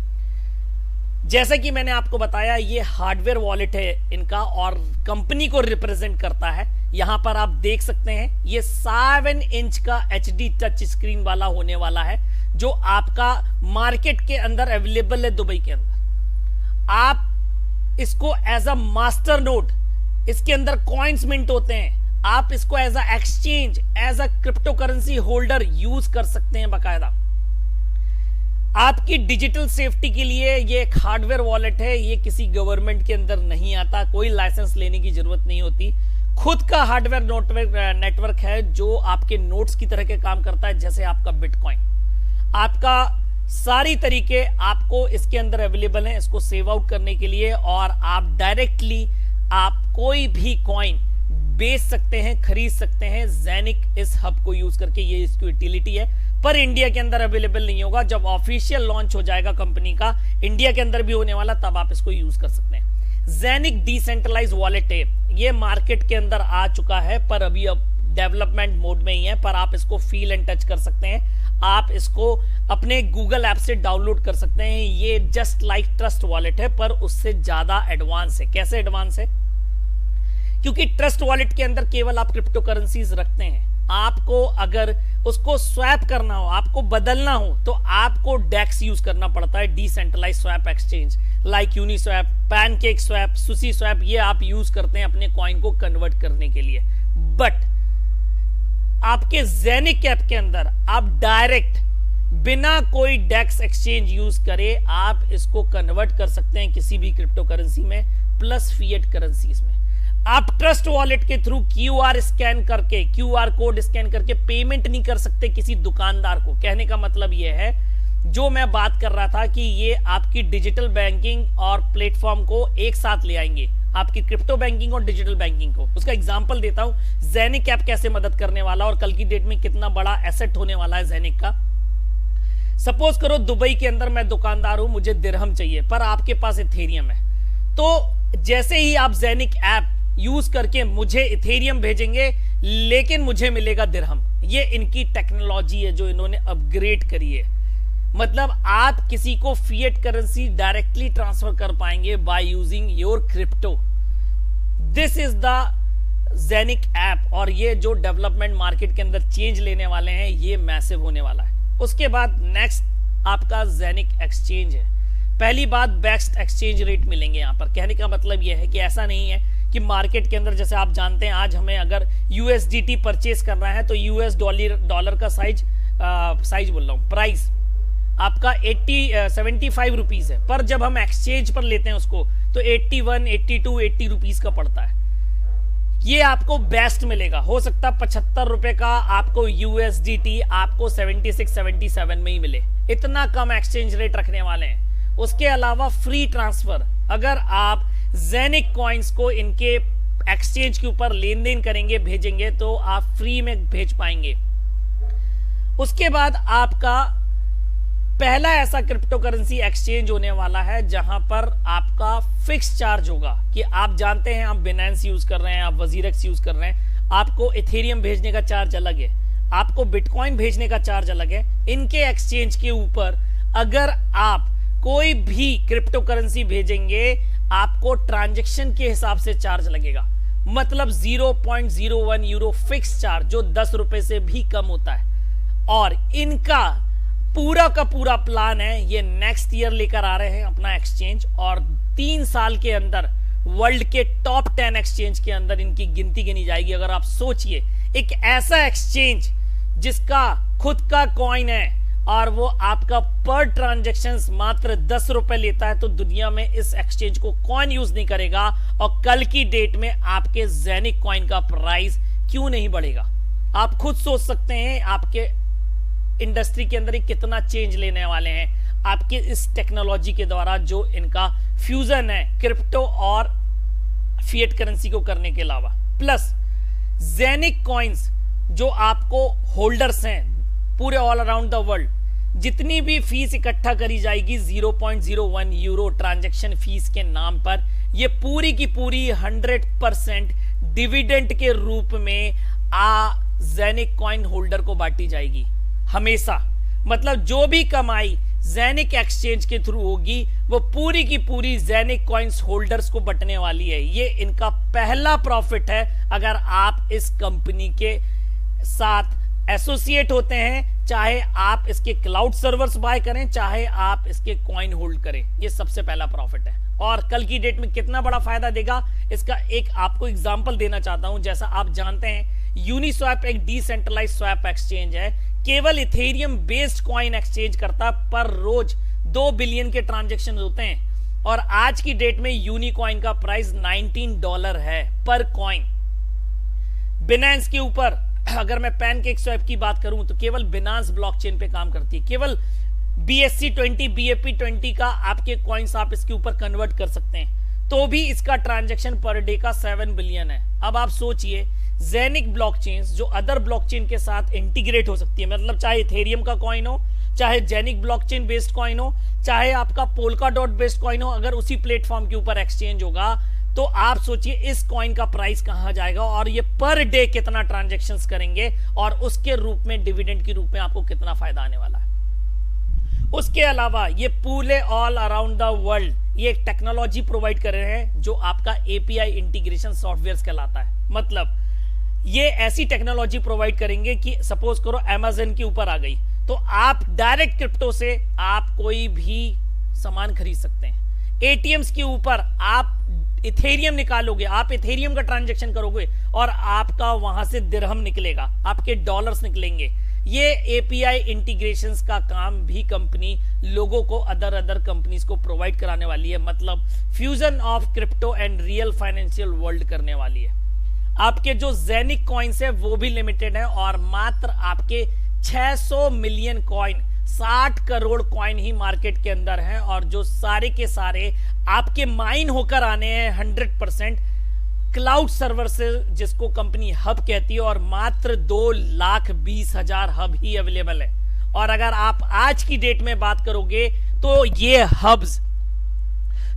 जैसा कि मैंने आपको बताया, ये हार्डवेयर वॉलेट है इनका और कंपनी को रिप्रेजेंट करता है। यहां पर आप देख सकते हैं ये 7 इंच का HD टच स्क्रीन वाला होने वाला है, जो आपका मार्केट के अंदर अवेलेबल है दुबई के अंदर। आप इसको एज अ मास्टर नोड, इसके अंदर कॉइन्स मिंट होते हैं, आप इसको as a exchange, as a crypto currency holder use कर सकते हैं बाकायदा। आपकी डिजिटल सेफ्टी के लिए ये एक हार्डवेयर वॉलेट है, ये किसी गवर्नमेंट के अंदर नहीं आता, कोई लाइसेंस लेने की जरूरत नहीं होती, खुद का हार्डवेयर नेटवर्क है जो आपके नोट्स की तरह के काम करता है, जैसे आपका बिटकॉइन। आपका सारी तरीके आपको इसके अंदर अवेलेबल हैं इसको सेव आउट करने के लिए, और आप डायरेक्टली आप कोई भी कॉइन बेच सकते हैं, खरीद सकते हैं जेनिक इस हब को यूज करके। ये इसकी यूटिलिटी है, पर इंडिया के अंदर अवेलेबल नहीं होगा। जब ऑफिशियल लॉन्च हो जाएगा कंपनी का, इंडिया के अंदर भी होने वाला, तब आप इसको यूज कर सकते हैं। जेनिक डिसेंट्रलाइज वॉलेट है, ये मार्केट के अंदर आ चुका है, पर अभी अब डेवलपमेंट मोड में ही है, पर आप इसको फील एंड टच कर सकते हैं। आप इसको अपने गूगल ऐप से डाउनलोड कर सकते हैं। ये जस्ट लाइक ट्रस्ट वॉलेट है, पर उससे ज्यादा एडवांस है। कैसे एडवांस है? क्योंकि ट्रस्ट वॉलेट के अंदर केवल आप क्रिप्टो करेंसीज रखते हैं। आपको अगर उसको स्वैप करना हो, आपको बदलना हो, तो आपको डेक्स यूज करना पड़ता है, decentralize swap exchange, like Uniswap, pancake swap, Sushi swap, ये आप यूज करते हैं अपने कॉइन को कन्वर्ट करने के लिए। बट आपके जेनिक ऐप के अंदर आप डायरेक्ट बिना कोई डेक्स एक्सचेंज यूज करे आप इसको कन्वर्ट कर सकते हैं किसी भी क्रिप्टो करेंसी में, प्लस फिएट करेंसीज में। आप ट्रस्ट वॉलेट के थ्रू क्यूआर कोड स्कैन करके पेमेंट नहीं कर सकते किसी दुकानदार को। कहने का मतलब यह है, जो मैं बात कर रहा था कि ये आपकी डिजिटल बैंकिंग और प्लेटफॉर्म को एक साथ ले आएंगे, आपकी क्रिप्टो बैंकिंग और डिजिटल बैंकिंग को। उसका एग्जांपल देता हूं, जेनिक ऐप कैसे मदद करने वाला और कल की डेट में कितना बड़ा एसेट होने वाला है जेनिक का। सपोज करो दुबई के अंदर मैं दुकानदार हूं, मुझे दिरहम चाहिए, पर आपके पास इथेरियम है, तो जैसे ही आप जेनिक ऐप यूज करके मुझे इथेरियम भेजेंगे, लेकिन मुझे मिलेगा दिरहम। ये इनकी टेक्नोलॉजी है जो इन्होंने अपग्रेड करी है। मतलब आप किसी को फिएट करेंसी डायरेक्टली ट्रांसफर कर पाएंगे by using your crypto. This is the Genic app, और ये जो डेवलपमेंट मार्केट के अंदर चेंज लेने वाले हैं, ये मैसिव होने वाला है। उसके बाद नेक्स्ट आपका जेनिक एक्सचेंज है। पहली बात, बेस्ट एक्सचेंज रेट मिलेंगे यहां पर। कहने का मतलब यह है कि ऐसा नहीं है कि मार्केट के अंदर, जैसे आप जानते हैं, आज हमें अगर USDT परचेस करना है तो US डॉलर का साइज बोल रहा हूं, प्राइस आपका 75 रुपीज है, पर जब हम एक्सचेंज पर लेते हैं उसको तो 81, 82, 80 रुपीज का पड़ता है। ये आपको बेस्ट मिलेगा। हो सकता है 75 रुपए का आपको USDT आपको 76, 77 में ही मिले। इतना कम एक्सचेंज रेट रखने वाले हैं। उसके अलावा फ्री ट्रांसफर, अगर आप जेनिक कॉइन्स को इनके एक्सचेंज के ऊपर लेन देन करेंगे, भेजेंगे, तो आप फ्री में भेज पाएंगे। उसके बाद आपका पहला ऐसा क्रिप्टो करेंसी एक्सचेंज होने वाला है जहां पर आपका फिक्स चार्ज होगा। कि आप जानते हैं, आप बिनेंस यूज कर रहे हैं, आप वजीरेक्स यूज कर रहे हैं, आपको इथेरियम भेजने का चार्ज अलग है, आपको बिटकॉइन भेजने का चार्ज अलग है। इनके एक्सचेंज के ऊपर अगर आप कोई भी क्रिप्टो करेंसी भेजेंगे, आपको ट्रांजैक्शन के हिसाब से चार्ज लगेगा। मतलब 0.01 यूरो फिक्स चार्ज, जो 10 रुपए से भी कम होता है। और इनका पूरा का पूरा प्लान है, ये नेक्स्ट ईयर लेकर आ रहे हैं अपना एक्सचेंज, और 3 साल के अंदर वर्ल्ड के टॉप 10 एक्सचेंज के अंदर इनकी गिनती गिनी जाएगी। अगर आप सोचिए, एक ऐसा एक्सचेंज जिसका खुद का कॉइन है और वो आपका पर ट्रांजैक्शन मात्र 10 रुपए लेता है, तो दुनिया में इस एक्सचेंज को कौन यूज नहीं करेगा। और कल की डेट में आपके जेनिक कॉइन का प्राइस क्यों नहीं बढ़ेगा? आप खुद सोच सकते हैं आपके इंडस्ट्री के अंदर ये कितना चेंज लेने वाले हैं आपके इस टेक्नोलॉजी के द्वारा, जो इनका फ्यूजन है क्रिप्टो और फिएट करेंसी को करने के अलावा। प्लस जेनिक कॉइन्स जो आपको होल्डर्स हैं पूरे ऑल अराउंड द वर्ल्ड, जितनी भी फीस इकट्ठा करी जाएगी 0.01 यूरो ट्रांजैक्शन फीस के नाम पर, ये पूरी की पूरी 100% डिविडेंड के रूप में जेनिक कॉइन होल्डर को बांटी जाएगी हमेशा। मतलब जो भी कमाई जेनिक एक्सचेंज के थ्रू होगी वो पूरी की पूरी जेनिक कॉइन्स होल्डर्स को बंटने वाली है। ये इनका पहला प्रॉफिट है अगर आप इस कंपनी के साथ एसोसिएट होते हैं, चाहे आप इसके क्लाउड सर्वर्स बाय करें, चाहे आप इसके कॉइन होल्ड करें, ये सबसे पहला प्रॉफिट है। और कल की डेट में कितना बड़ा फायदा देगा इसका एक आपको एग्जांपल देना चाहता हूं। जैसा आप जानते हैं यूनिस्वैप एक डिसेंट्रलाइज्ड स्वैप एक्सचेंज है, केवल इथेरियम बेस्ड कॉइन एक्सचेंज करता, पर रोज 2 बिलियन के ट्रांजेक्शन होते हैं और आज की डेट में यूनिकॉइन का प्राइस $19 है पर कॉइन। बिनांस के ऊपर अगर मैं पैनकेक स्वैप की बात करूं तो केवल बिनांस ब्लॉकचेन पे काम करती है, केवल BSC20 BAP20 का आपके कॉइन्स आप इसके ऊपर कन्वर्ट कर सकते हैं, तो भी इसका ट्रांजैक्शन पर डे का 7 बिलियन है। अब आप सोचिए जेनिक ब्लॉकचेन्स जो अदर ब्लॉकचेन के साथ इंटीग्रेट हो सकती है, मतलब चाहे इथेरियम का कॉइन हो, चाहे जेनिक ब्लॉकचेन बेस्ड कॉइन हो, चाहे आपका पोल्का डॉट बेस्ड कॉइन हो, अगर उसी प्लेटफॉर्म के ऊपर एक्सचेंज होगा तो आप सोचिए इस कॉइन का प्राइस कहां जाएगा और ये पर डे कितना ट्रांजैक्शंस करेंगे और उसके रूप में डिविडेंड के रूप में आपको कितना फायदा आने वाला है। उसके अलावा ये पूरे ऑल अराउंड द वर्ल्ड ये एक टेक्नोलॉजी प्रोवाइड कर रहे हैं जो आपका API इंटीग्रेशन सॉफ्टवेयर कहलाता है। मतलब ये ऐसी टेक्नोलॉजी प्रोवाइड करेंगे कि सपोज करो अमेज़न के ऊपर आ गई तो आप डायरेक्ट क्रिप्टो से आप कोई भी सामान खरीद सकते हैं। ATMs के ऊपर आप इथेरियम निकालोगे, आप इथेरियम का ट्रांजैक्शन करोगे और आपका वहां से दिरहम निकलेगा, आपके डॉलर्स निकलेंगे। ये API इंटीग्रेशंस का काम भी कंपनी लोगों को अदर कंपनीज को प्रोवाइड कराने वाली है। मतलब fusion of crypto and real financial world करने वाली है। आपके जो जेनिक कॉइन्स है वो भी लिमिटेड है और मात्र आपके 600 मिलियन कॉइन 60 करोड़ कॉइन ही मार्केट के अंदर हैं और जो सारे के सारे आपके माइन होकर आने हैं 100% क्लाउड सर्वर से, जिसको कंपनी हब कहती है, और मात्र 2,20,000 हब ही अवेलेबल है। और अगर आप आज की डेट में बात करोगे तो ये हब्स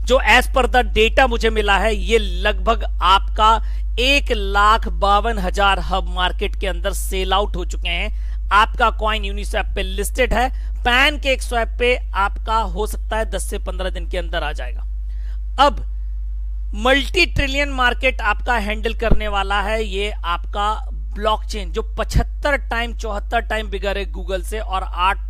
जो एज पर द डेटा मुझे मिला है ये लगभग आपका 1,52,000 हब मार्केट के अंदर सेल आउट हो चुके हैं। आपका कॉइन यूनिस्वैप पे लिस्टेड है, पैनकेक स्वैप पे आपका हो सकता है 10 से 15 दिन के अंदर आ जाएगा। अब मल्टी ट्रिलियन मार्केट आपका हैंडल करने वाला है ये आपका ब्लॉकचेन, जो 75 टाइम 74 टाइम बिगर है गूगल से और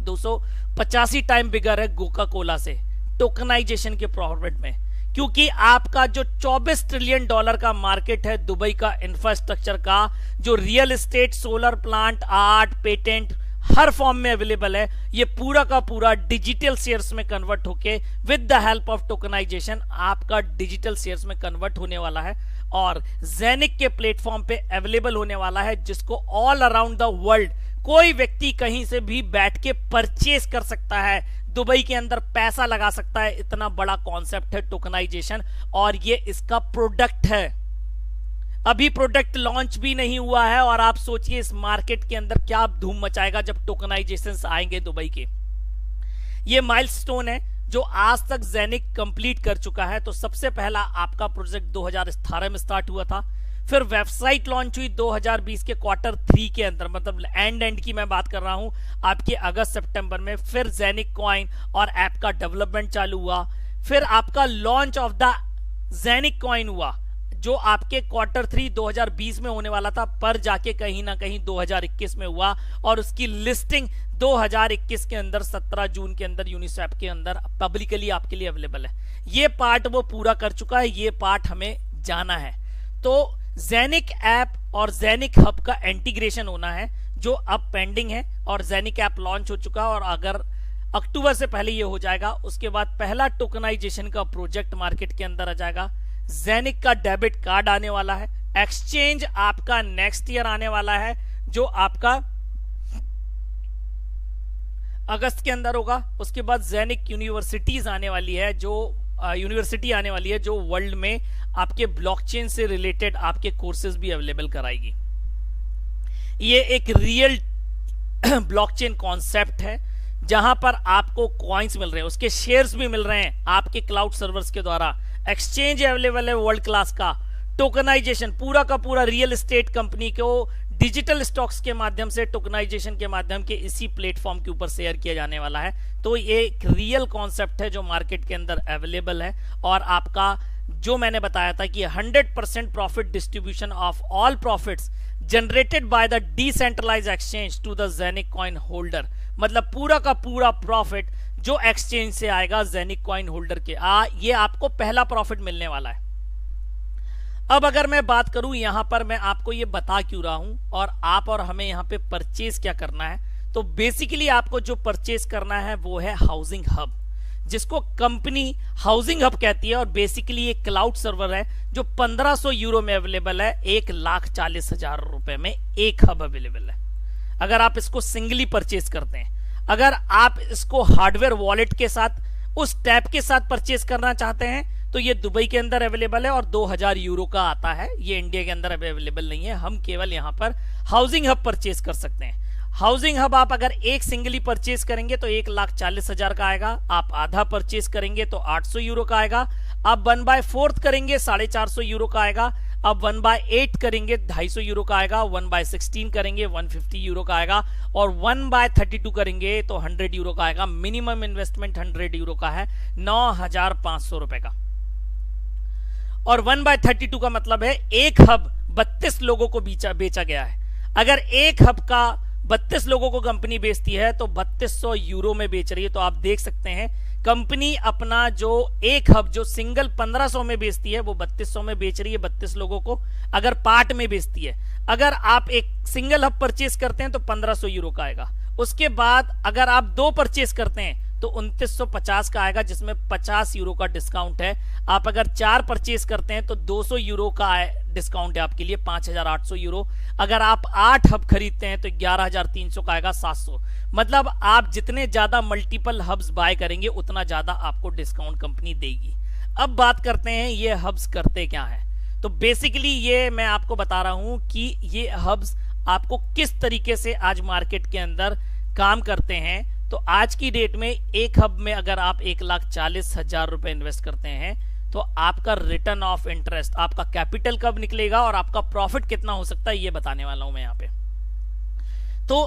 285 टाइम बिगर है कोका कोला से टोकनाइजेशन के प्रॉफिट में, क्योंकि आपका जो $24 ट्रिलियन का मार्केट है दुबई का इंफ्रास्ट्रक्चर का, जो real estate, solar plant, art, patent हर फॉर्म में अवेलेबल है, ये पूरा का पूरा डिजिटल शेयर्स में कन्वर्ट होके with the help of tokenization आपका डिजिटल शेयर्स में कन्वर्ट होने वाला है और जेनिक के प्लेटफॉर्म पे अवेलेबल होने वाला है, जिसको ऑल अराउंड द वर्ल्ड कोई व्यक्ति कहीं से भी बैठ के परचेस कर सकता है, दुबई के अंदर पैसा लगा सकता है। इतना बड़ा कॉन्सेप्ट है टोकनाइजेशन और ये इसका प्रोडक्ट है। अभी प्रोडक्ट लॉन्च भी नहीं हुआ है और आप सोचिए इस मार्केट के अंदर क्या धूम मचाएगा जब टोकनाइजेशन आएंगे दुबई के। ये माइलस्टोन है जो आज तक जेनिक कंप्लीट कर चुका है। तो सबसे पहला आपका प्रोजेक्ट 2018 में स्टार्ट हुआ था, फिर वेबसाइट लॉन्च हुई 2020 के Q3 के अंदर, मतलब एंड की मैं बात कर रहा हूं आपके अगस्त सितंबर में। फिर जेनिक कॉइन और ऐप का डेवलपमेंट चालू हुआ, फिर आपका launch of the Genic coin हुआ जो आपके Q3 2020 में होने वाला था, पर जाके कहीं ना कहीं 2021 में हुआ और उसकी लिस्टिंग 2021 के अंदर 17 जून के अंदर यूनिस्वैप के अंदर पब्लिकली आपके लिए अवेलेबल है। ये पार्ट वो पूरा कर चुका है, ये पार्ट हमें जाना है। तो जेनिक ऐप और जेनिक हब का इंटीग्रेशन होना है जो अब पेंडिंग है और जेनिक ऐप लॉन्च हो चुका है और अगर अक्टूबर से पहले ये हो जाएगा उसके बाद पहला टोकनाइजेशन का प्रोजेक्ट मार्केट के अंदर आ जाएगा। जेनिक का डेबिट कार्ड आने वाला है, एक्सचेंज आपका नेक्स्ट ईयर आने वाला है जो आपका अगस्त के अंदर होगा। उसके बाद जेनिक यूनिवर्सिटीज आने वाली है, जो यूनिवर्सिटी आने वाली है जो वर्ल्ड में आपके ब्लॉकचेन से रिलेटेड आपके कोर्सेज भी अवेलेबल कराएगी। ये एक रियल ब्लॉकचेन कॉन्सेप्ट है जहां पर आपको कॉइन्स मिल रहे हैं, उसके शेयर्स भी मिल रहे हैं आपके क्लाउड सर्वर्स के द्वारा, एक्सचेंज अवेलेबल है वर्ल्ड क्लास का, टोकनाइजेशन पूरा का पूरा रियल एस्टेट कंपनी को डिजिटल स्टॉक्स के माध्यम से टोकनाइजेशन के माध्यम के इसी प्लेटफॉर्म के ऊपर शेयर किया जाने वाला है। तो ये एक रियल कॉन्सेप्ट है जो मार्केट के अंदर अवेलेबल है, और आपका जो मैंने बताया था कि 100% profit distribution of all profits generated by the decentralized exchange to the Genic coin holder, मतलब पूरा का पूरा प्रॉफिट जो एक्सचेंज से आएगा जेनिक कॉइन होल्डर के, ये आपको पहला प्रॉफिट मिलने वाला है। अब अगर मैं बात करूं यहां पर, मैं आपको ये बता क्यों रहा हूं और आप और हमें यहां पे परचेज क्या करना है, तो बेसिकली आपको जो परचेज करना है वो है हाउसिंग हब, जिसको कंपनी हाउसिंग हब कहती है, और बेसिकली एक क्लाउड सर्वर है जो 1500 यूरो में अवेलेबल है, 1,40,000 रुपए में एक हब अवेलेबल है अगर आप इसको सिंगली परचेज करते हैं। अगर आप इसको हार्डवेयर वॉलेट के साथ उस टैब के साथ परचेज करना चाहते हैं तो ये दुबई के अंदर अवेलेबल है और 2000 यूरो का आता है, ये इंडिया के अंदर अवेलेबल नहीं है। हम केवल यहाँ पर हाउसिंग हब परचेज कर सकते हैं। हाउसिंग हब आप अगर एक सिंगली परचेज करेंगे तो 1,40,000 का आएगा, आप आधा परचेज करेंगे तो 800 यूरो का आएगा, आप 1/4 करेंगे 450 यूरो का आएगा, अब 1/8 करेंगे 250 यूरो का आएगा, 1/16 करेंगे 150 यूरो का आएगा, और 1/32 करेंगे तो 100 यूरो का आएगा। मिनिमम इन्वेस्टमेंट 100 यूरो का है, 9,500 रुपए का। और 1/32 का मतलब है एक हब 32 लोगों को बेचा गया है। अगर एक हब का 32 लोगों को कंपनी बेचती है तो 3200 यूरो में बेच रही है। तो आप देख सकते हैं कंपनी अपना जो एक हब जो सिंगल 1500 में बेचती है वो 3200 में बेच रही है 32 लोगों को, अगर पार्ट में बेचती है। अगर आप एक सिंगल हब परचेज करते हैं तो 1500 यूरो का आएगा। उसके बाद अगर आप 2 परचेज करते हैं तो 2950 का आएगा, जिसमें 50 यूरो का डिस्काउंट है। आप अगर 4 परचेज करते हैं तो 200 यूरो का डिस्काउंट है आपके लिए, 5800 यूरो। अगर आप 8 हब खरीदते हैं तो 11300 का आएगा, 700। मतलब आप जितने ज्यादा मल्टीपल हब्स बाय करेंगे उतना ज्यादा आपको डिस्काउंट कंपनी देगी। अब बात करते हैं ये हब्स करते क्या है। तो बेसिकली ये मैं आपको बता रहा हूं कि ये हब्स आपको किस तरीके से आज मार्केट के अंदर काम करते हैं। तो आज की डेट में एक हब में अगर आप 1,40,000 रुपए इन्वेस्ट करते हैं तो आपका रिटर्न ऑफ इंटरेस्ट, आपका कैपिटल कब निकलेगा और आपका प्रॉफिट कितना हो सकता है ये बताने वाला हूं मैं यहाँ पे। तो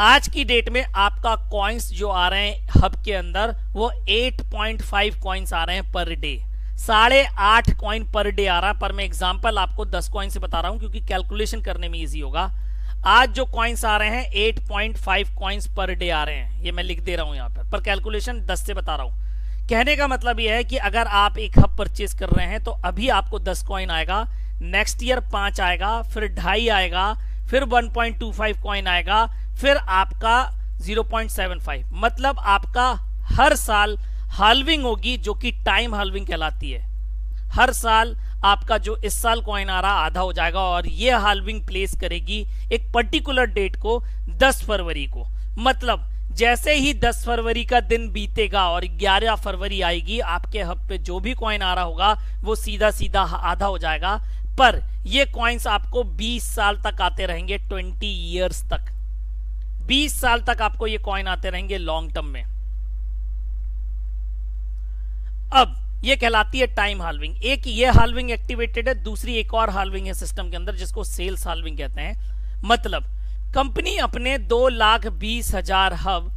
आज की डेट में आपका कॉइन्स जो आ रहे हैं हब के अंदर वो 8.5 कॉइन्स आ रहे हैं per day, 8.5 coin per day आ रहा है। पर मैं एग्जांपल आपको 10 कॉइन से बता रहा हूं क्योंकि कैलकुलेशन करने में इजी होगा। आज जो कॉइन्स आ रहे हैं 8.5 कॉइन्स पर डे आ रहे हैं, ये मैं लिख दे रहा हूं यहाँ पर कैलकुलेशन 10 से बता रहा हूं। कहने का मतलब यह है कि अगर आप एक हब परचेज कर रहे हैं तो अभी आपको 10 कॉइन आएगा, नेक्स्ट ईयर 5 आएगा, फिर 2.5 आएगा, फिर 1.25 कॉइन आएगा, फिर आपका 0.75। मतलब आपका हर साल हाल्विंग होगी जो कि टाइम हाल्विंग कहलाती है। हर साल आपका जो इस साल कॉइन आ रहा आधा हो जाएगा और ये हाल्विंग प्लेस करेगी एक पर्टिकुलर डेट को 10 फरवरी को। मतलब जैसे ही 10 फरवरी का दिन बीतेगा और 11 फरवरी आएगी, आपके हब पे जो भी कॉइन आ रहा होगा वो सीधा सीधा आधा हो जाएगा। पर ये कॉइन्स आपको 20 साल तक आते रहेंगे, 20 ईयर्स तक, 20 साल तक आपको ये कॉइन आते रहेंगे लॉन्ग टर्म में। अब ये कहलाती है टाइम हाल्विंग। एक ये हाल्विंग एक्टिवेटेड है, दूसरी एक और हाल्विंग है सिस्टम के अंदर जिसको सेल्स हाल्विंग कहते हैं। मतलब कंपनी अपने 2,20,000 हब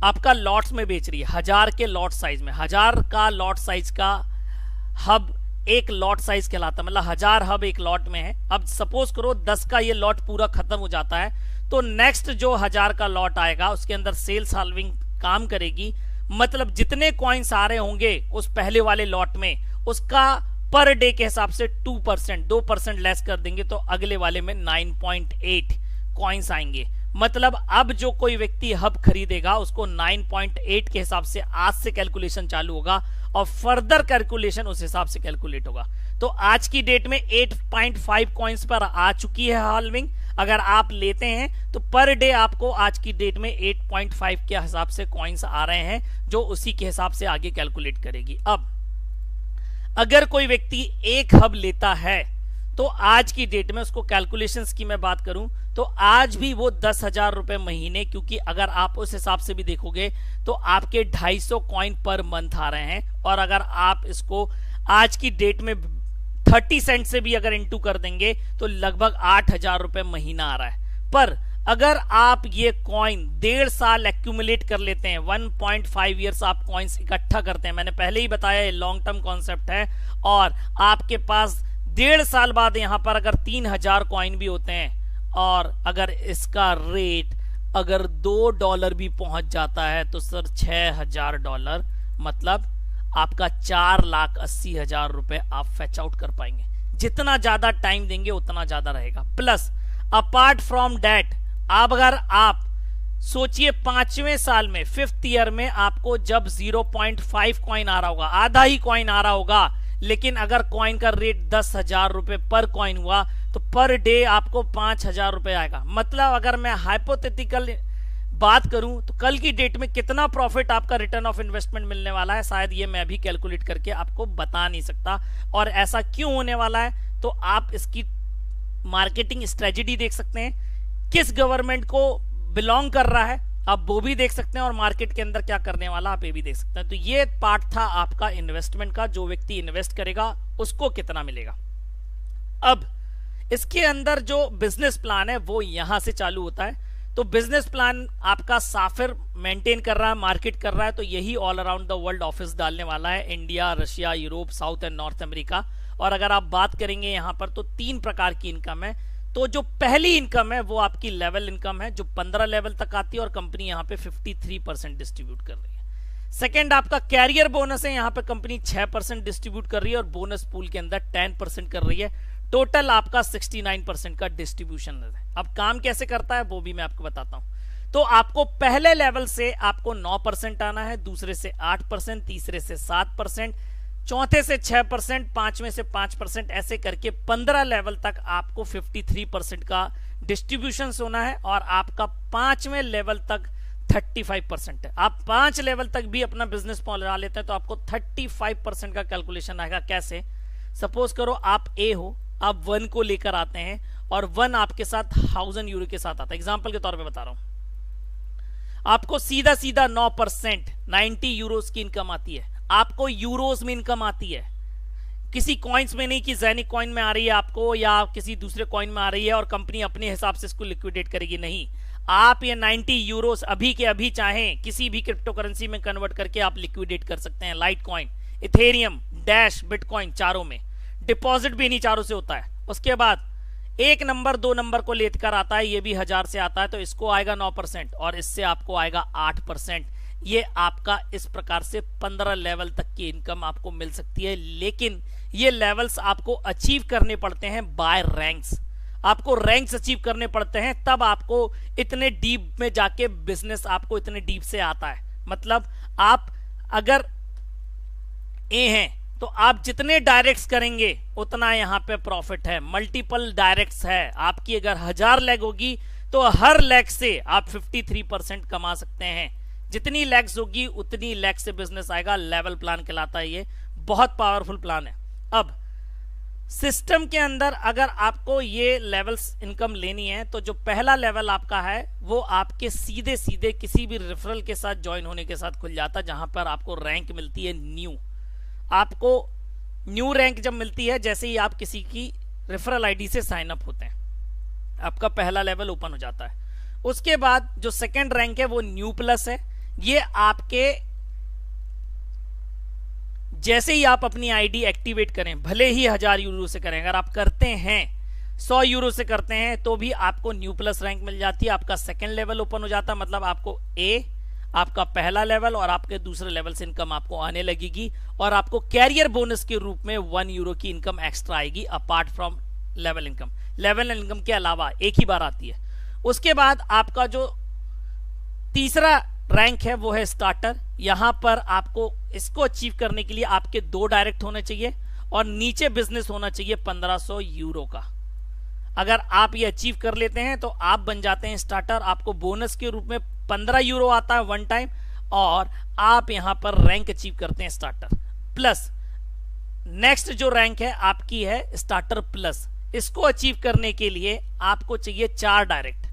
आपका लॉट्स में बेच रही है, 1000 के लॉट साइज में। 1000 का लॉट साइज का हब एक लॉट साइज कहलाता है, मतलब 1000 हब एक लॉट में है। अब सपोज करो 10 का ये लॉट पूरा खत्म हो जाता है तो नेक्स्ट जो 1000 का लॉट आएगा उसके अंदर सेल्स हाल्विंग काम करेगी। मतलब जितने कॉइन्स आ रहे होंगे उस पहले वाले लॉट में उसका पर डे के हिसाब से 2% लेस कर देंगे तो अगले वाले में 9.8 कॉइन्स आएंगे। मतलब अब जो कोई व्यक्ति हब खरीदेगा उसको 9.8 के हिसाब से आज से कैलकुलेशन चालू होगा और फर्दर कैलकुलेशन उस हिसाब से कैलकुलेट होगा। तो आज की डेट में 8.5 कॉइन्स पर आ चुकी है हाल्विंग। अगर आप लेते हैं तो पर डे आपको आज की डेट में 8.5 के हिसाब से कॉइन्स आ रहे हैं, जो उसी के हिसाब से आगे कैलकुलेट करेगी। अब अगर कोई व्यक्ति एक हब लेता है तो आज की डेट में उसको कैलकुलेशंस की मैं बात करूं तो आज भी वो 10,000 रुपए महीने, क्योंकि अगर आप उस हिसाब से भी देखोगे तो आपके 250 कॉइन पर मंथ आ रहे हैं। और अगर आप इसको आज की डेट में 30 सेंट से भी अगर इंटू कर देंगे तो लगभग 8,000 रुपए महीना आ रहा है। पर अगर आप ये कॉइन 1.5 साल एक्यूमुलेट कर लेते हैं, 1.5 ईयर्स आप कॉइन्स इकट्ठा करते हैं, मैंने पहले ही बताया ये लॉन्ग टर्म कॉन्सेप्ट है, और आपके पास 1.5 साल बाद यहां पर अगर 3,000 कॉइन भी होते हैं और अगर इसका रेट अगर $2 भी पहुंच जाता है तो सर $6,000, मतलब आपका 4,80,000 रुपए आप फैच आउट कर पाएंगे। जितना ज्यादा टाइम देंगे उतना ज्यादा रहेगा। प्लस अपार्ट फ्रॉम दैट अगर आप सोचिए 5वें साल में 5th ईयर में आपको जब 0.5 कॉइन आ रहा होगा, आधा ही कॉइन आ रहा होगा, लेकिन अगर कॉइन का रेट 10,000 रुपए पर कॉइन हुआ तो पर डे आपको 5,000 रुपए आएगा। मतलब अगर मैं हाइपोथेटिकल बात करूं तो कल की डेट में कितना प्रॉफिट आपका रिटर्न ऑफ इन्वेस्टमेंट मिलने वाला है, शायद ये मैं भी कैलकुलेट करके आपको बता नहीं सकता। और ऐसा क्यों होने वाला है तो आप इसकी मार्केटिंग स्ट्रेटजी देख सकते हैं, किस गवर्नमेंट को बिलोंग कर रहा है आप वो भी देख सकते हैं, और मार्केट के अंदर क्या करने वाला आप ये भी देख सकते हैं। तो ये पार्ट था आपका इन्वेस्टमेंट का, जो व्यक्ति इन्वेस्ट करेगा उसको कितना मिलेगा। अब इसके अंदर जो बिजनेस प्लान है वो यहां से चालू होता है। तो बिजनेस प्लान आपका साफिर मेंटेन कर रहा है, मार्केट कर रहा है, तो यही all around the world office डालने वाला है, India, Russia, Europe, south and north America. और अगर आप बात करेंगे यहां पर तो 3 प्रकार की इनकम है। तो जो पहली इनकम है वो आपकी लेवल इनकम है, जो 15 लेवल तक आती है और कंपनी यहां पे 53% डिस्ट्रीब्यूट कर रही है। सेकंड आपका कैरियर बोनस है, यहां पे कंपनी 6% डिस्ट्रीब्यूट कर रही है और बोनस पूल के अंदर 10% कर रही है। टोटल आपका 69% का डिस्ट्रीब्यूशन है। अब काम कैसे करता है वो भी मैं आपको बताता हूं। तो आपको पहले लेवल से आपको 9% आना है, दूसरे से 8%, तीसरे से 7%, चौथे से 6%, पांचवें से 5%, ऐसे करके 15 लेवल तक आपको 53% का डिस्ट्रीब्यूशन होना है। और आपका 5वें लेवल तक 35% है। आप 5 लेवल तक भी अपना बिजनेस पहुंचा लेते हैं तो आपको 35% का कैलकुलेशन आएगा। कैसे? सपोज करो आप ए हो, आप 1 को लेकर आते हैं और 1 आपके साथ 1000 यूरो के साथ आता है, एग्जाम्पल के तौर पे बता रहा हूं। आपको सीधा सीधा 9% 90 यूरोस की इनकम आती है। आपको यूरोस में इनकम आती है, किसी कॉइन्स में नहीं कि ज़ेनिक कॉइन में आ रही है आपको या किसी दूसरे कॉइन में आ रही है और कंपनी अपने हिसाब से इसको लिक्विडेट करेगी। नहीं, आप ये 90 यूरोस अभी के अभी चाहें किसी भी क्रिप्टो करेंसी में कन्वर्ट करके आप लिक्विडेट कर सकते हैं। Light coin, Ethereum, dash, bitcoin, चारों में डिपॉजिट भी इन्हीं चारों से होता है। उसके बाद 1 नंबर 2 नंबर को लेकर आता है, ये भी 1000 से आता है, तो इसको आएगा 9% और इससे आपको आएगा 8%। ये आपका इस प्रकार से 15 लेवल तक की इनकम आपको मिल सकती है। लेकिन ये लेवल्स आपको अचीव करने पड़ते हैं बाय रैंक्स। आपको रैंक्स अचीव करने पड़ते हैं, तब आपको इतने डीप में जाके बिजनेस आपको इतने डीप से आता है। मतलब आप अगर ए हैं तो आप जितने डायरेक्ट्स करेंगे उतना यहाँ पे प्रॉफिट है। मल्टीपल डायरेक्ट्स है, आपकी अगर 1000 लेग होगी तो हर लेग से आप 53% कमा सकते हैं। जितनी लेग्स होगी उतनी लेग से बिजनेस आएगा। लेवल प्लान कहलाता है, ये बहुत पावरफुल प्लान है। अब सिस्टम के अंदर अगर आपको ये लेवल्स इनकम लेनी है तो जो पहला लेवल आपका है वो आपके सीधे सीधे किसी भी रेफरल के साथ ज्वाइन होने के साथ खुल जाता है, जहां पर आपको रैंक मिलती है न्यू। आपको न्यू रैंक जब मिलती है जैसे ही आप किसी की रेफरल आईडी से साइन अप होते हैं, आपका पहला लेवल ओपन हो जाता है। उसके बाद जो सेकंड रैंक है वो न्यू प्लस है। ये आपके जैसे ही आप अपनी आईडी एक्टिवेट करें, भले ही 1000 यूरो से करें, अगर आप करते हैं 100 यूरो से करते हैं तो भी आपको न्यू प्लस रैंक मिल जाती है। आपका सेकंड लेवल ओपन हो जाता है, मतलब आपको ए आपका पहला लेवल और आपके दूसरे लेवल से इनकम आपको आने लगेगी और आपको कैरियर बोनस के रूप में 1 यूरो की इनकम एक्स्ट्रा आएगी apart from level income. Level income के अलावा एक ही बार आती है। उसके बाद आपका जो तीसरा रैंक है वो है स्टार्टर। यहां पर आपको इसको अचीव करने के लिए आपके 2 डायरेक्ट होने चाहिए और नीचे बिजनेस होना चाहिए 1500 यूरो का। अगर आप ये अचीव कर लेते हैं तो आप बन जाते हैं स्टार्टर। आपको बोनस के रूप में 15 यूरो आता है वन टाइम और आप यहां पर रैंक अचीव करते हैं स्टार्टर प्लस। नेक्स्ट जो रैंक है आपकी है स्टार्टर प्लस। इसको अचीव करने के लिए आपको चाहिए 4 डायरेक्ट,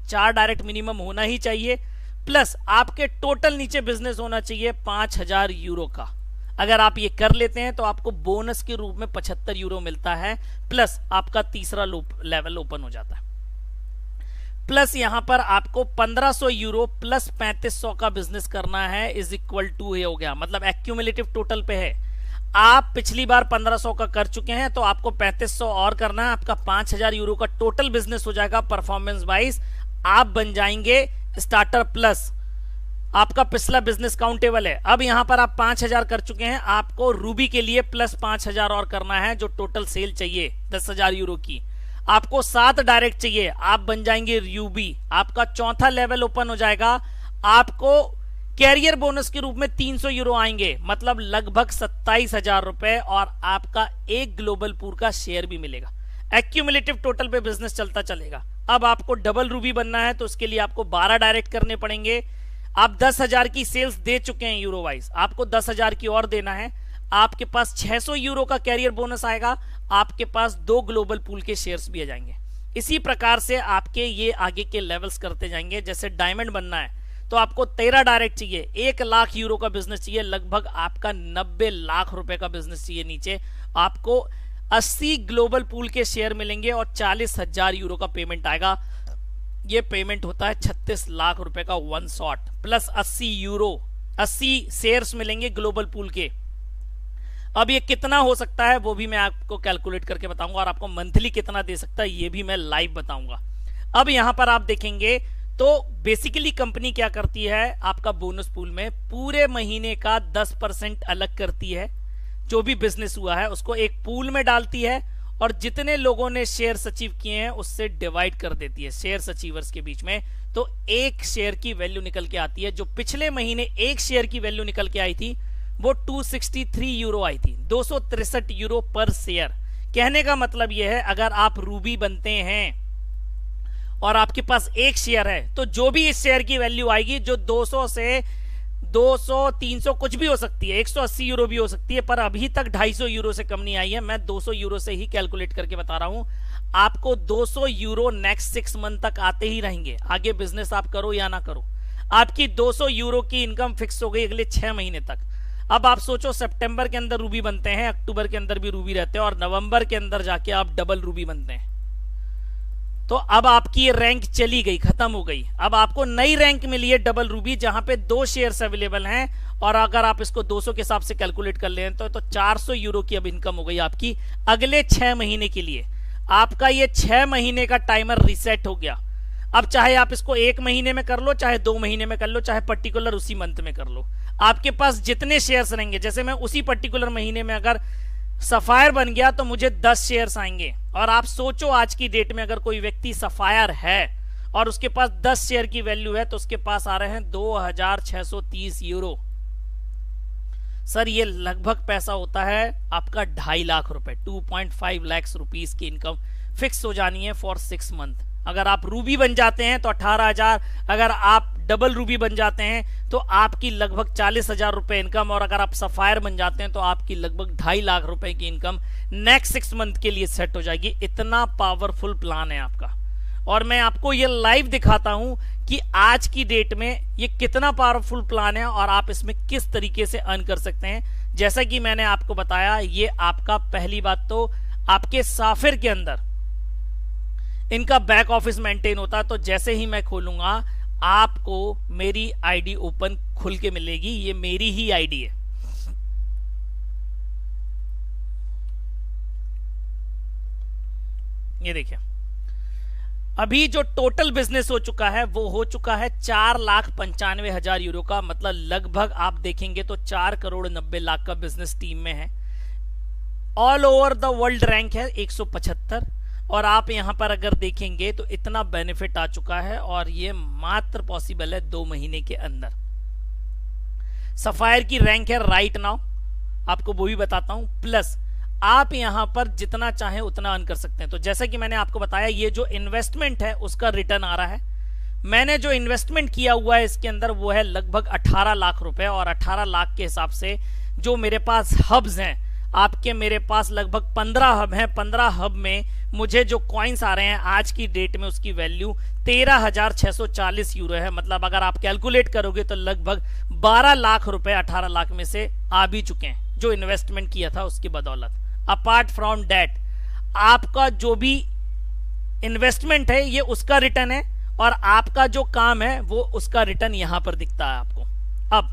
4 डायरेक्ट मिनिमम होना ही चाहिए, प्लस आपके टोटल नीचे बिजनेस होना चाहिए 5000 यूरो का। अगर आप ये कर लेते हैं तो आपको बोनस के रूप में 75 यूरो मिलता है, प्लस आपका तीसरा लेवल ओपन हो जाता है। प्लस यहां पर आपको 1500 यूरो प्लस 3500 का बिजनेस करना है इज इक्वल टू ये हो गया, मतलब एक्यूमुलेटिव टोटल पे है। आप पिछली बार 1500 का कर चुके हैं तो आपको 3500 और करना है, आपका 5000 यूरो का टोटल बिजनेस हो जाएगा परफॉर्मेंस वाइज। आप बन जाएंगे स्टार्टर प्लस। आपका पिछला बिजनेस काउंटेबल है। अब यहां पर आप 5000 कर चुके हैं, आपको रूबी के लिए प्लस 5000 और करना है, जो टोटल सेल चाहिए 10,000 यूरो की। आपको 7 डायरेक्ट चाहिए, आप बन जाएंगे रूबी। आपका चौथा लेवल ओपन हो जाएगा। आपको कैरियर बोनस के रूप में 300 यूरो आएंगे, मतलब लगभग 27,000 रुपए, और आपका एक ग्लोबल पूल का शेयर भी मिलेगा। एक्यूमुलेटिव टोटल पे बिजनेस चलता चलेगा। अब आपको डबल रूबी बनना है तो उसके लिए आपको 12 डायरेक्ट करने पड़ेंगे। आप 10,000 की सेल्स दे चुके हैं यूरो वाइज, आपको 10,000 की और देना है। आपके पास 600 यूरो का कैरियर बोनस आएगा, आपके पास 2 ग्लोबल पूल के शेयर्स भी आ जाएंगे। इसी प्रकार से आपके ये आगे के लेवल्स करते जाएंगे। जैसे डायमंड बनना है तो आपको 13 डायरेक्ट चाहिए, 1 लाख यूरो का बिजनेस चाहिए, लगभग आपका 90 लाख रुपए का बिजनेस चाहिए नीचे। आपको 80 ग्लोबल पूल के शेयर मिलेंगे और 40,000 यूरो का पेमेंट आएगा। ये पेमेंट होता है 36 लाख रुपए का one shot, plus 80 euro, 80 shares मिलेंगे ग्लोबल पूल के। अब ये कितना हो सकता है वो भी मैं आपको कैलकुलेट करके बताऊंगा, और आपको मंथली कितना दे सकता है ये भी मैं लाइव बताऊंगा। अब यहां पर आप देखेंगे तो बेसिकली कंपनी क्या करती है, आपका बोनस पूल में पूरे महीने का 10% अलग करती है। जो भी बिजनेस हुआ है उसको एक पूल में डालती है और जितने लोगों ने शेयर्स अचीव किए हैं उससे डिवाइड कर देती है शेयर्स अचीवर्स के बीच में। तो एक शेयर की वैल्यू निकल के आती है। जो पिछले महीने एक शेयर की वैल्यू निकल के आई थी वो 263 यूरो आई थी, 263 यूरो पर शेयर। कहने का मतलब यह है, अगर आप रूबी बनते हैं और आपके पास एक शेयर है तो जो भी इस शेयर की वैल्यू आएगी, जो 200 से 200 300 कुछ भी हो सकती है, 180 यूरो भी हो सकती है, पर अभी तक 250 यूरो से कम नहीं आई है। मैं 200 यूरो से ही कैलकुलेट करके बता रहा हूं। आपको 200 यूरो नेक्स्ट 6 मंथ तक आते ही रहेंगे, आगे बिजनेस आप करो या ना करो। आपकी 200 यूरो की इनकम फिक्स हो गई अगले 6 महीने तक। अब आप सोचो, सितंबर के अंदर रूबी बनते हैं, अक्टूबर के अंदर भी रूबी रहते हैं, और नवंबर के अंदर जाके आप डबल रूबी बनते हैं। तो अब आपकी ये रैंक चली गई, खत्म हो गई। अब आपको नई रैंक मिली है डबल रूबी, जहां पे 2 शेयर्स अवेलेबल हैं, और अगर आप इसको 200 के हिसाब से कैलकुलेट कर लें तो 400 यूरो की अब इनकम हो गई आपकी अगले 6 महीने के लिए। आपका ये 6 महीने का टाइमर रिसेट हो गया। अब चाहे आप इसको 1 महीने में कर लो, चाहे 2 महीने में कर लो, चाहे पर्टिकुलर उसी मंथ में कर लो। आपके पास जितने शेयर्स रहेंगे, जैसे मैं उसी पर्टिकुलर महीने में अगर सफायर बन गया तो मुझे 10 शेयर्स आएंगे। और आप सोचो, आज की डेट में अगर कोई व्यक्ति सफायर है और उसके पास 10 शेयर की वैल्यू है तो उसके पास आ रहे हैं 2630 यूरो। सर ये लगभग पैसा होता है आपका 2.5 लाख रुपए, 2.5 लाख रुपीस की इनकम फिक्स हो जानी है फॉर 6 मंथ। अगर आप रूबी बन जाते हैं तो 18,000, अगर आप डबल रूबी बन जाते हैं तो आपकी लगभग 40,000 रुपए इनकम, और अगर आप सफायर बन जाते हैं तो आपकी लगभग 2.5 लाख रुपए की इनकम नेक्स्ट 6 मंथ के लिए सेट हो जाएगी। इतना पावरफुल प्लान है आपका, और मैं आपको ये लाइव दिखाता हूं कि आज की डेट में ये कितना पावरफुल प्लान है और आप इसमें किस तरीके से अर्न कर सकते हैं। जैसा कि मैंने आपको बताया, ये आपका पहली बात तो आपके साफिर के अंदर इनका बैक ऑफिस मेंटेन होता है। तो जैसे ही मैं खोलूंगा आपको मेरी आईडी ओपन खुल के मिलेगी। ये मेरी ही आईडी है। ये देखिए, अभी जो टोटल बिजनेस हो चुका है वो हो चुका है 4,95,000 यूरो का, मतलब लगभग आप देखेंगे तो 4,90,00,000 का बिजनेस टीम में है। All over the world rank है 175। और आप यहां पर अगर देखेंगे तो इतना बेनिफिट आ चुका है और ये मात्र पॉसिबल है 2 महीने के अंदर। सफायर की रैंक है राइट नाउ, आपको वो भी बताता हूं, प्लस आप यहां पर जितना चाहें उतना अर्न कर सकते हैं। तो जैसा कि मैंने आपको बताया, ये जो इन्वेस्टमेंट है उसका रिटर्न आ रहा है। मैंने जो इन्वेस्टमेंट किया हुआ है इसके अंदर वो है लगभग 18 लाख रुपए, और 18 लाख के हिसाब से जो मेरे पास हब्स हैं, आपके मेरे पास लगभग 15 हब हैं। 15 हब में मुझे जो कॉइन्स आ रहे हैं आज की डेट में उसकी वैल्यू 13,640 यूरो है। मतलब अगर आप कैलकुलेट करोगे तो लगभग 12 लाख रुपए 18 लाख में से आ भी चुके हैं जो इन्वेस्टमेंट किया था उसकी बदौलत। अपार्ट फ्रॉम दैट आपका जो भी इन्वेस्टमेंट है ये उसका रिटर्न है, और आपका जो काम है वो उसका रिटर्न यहां पर दिखता है आपको। अब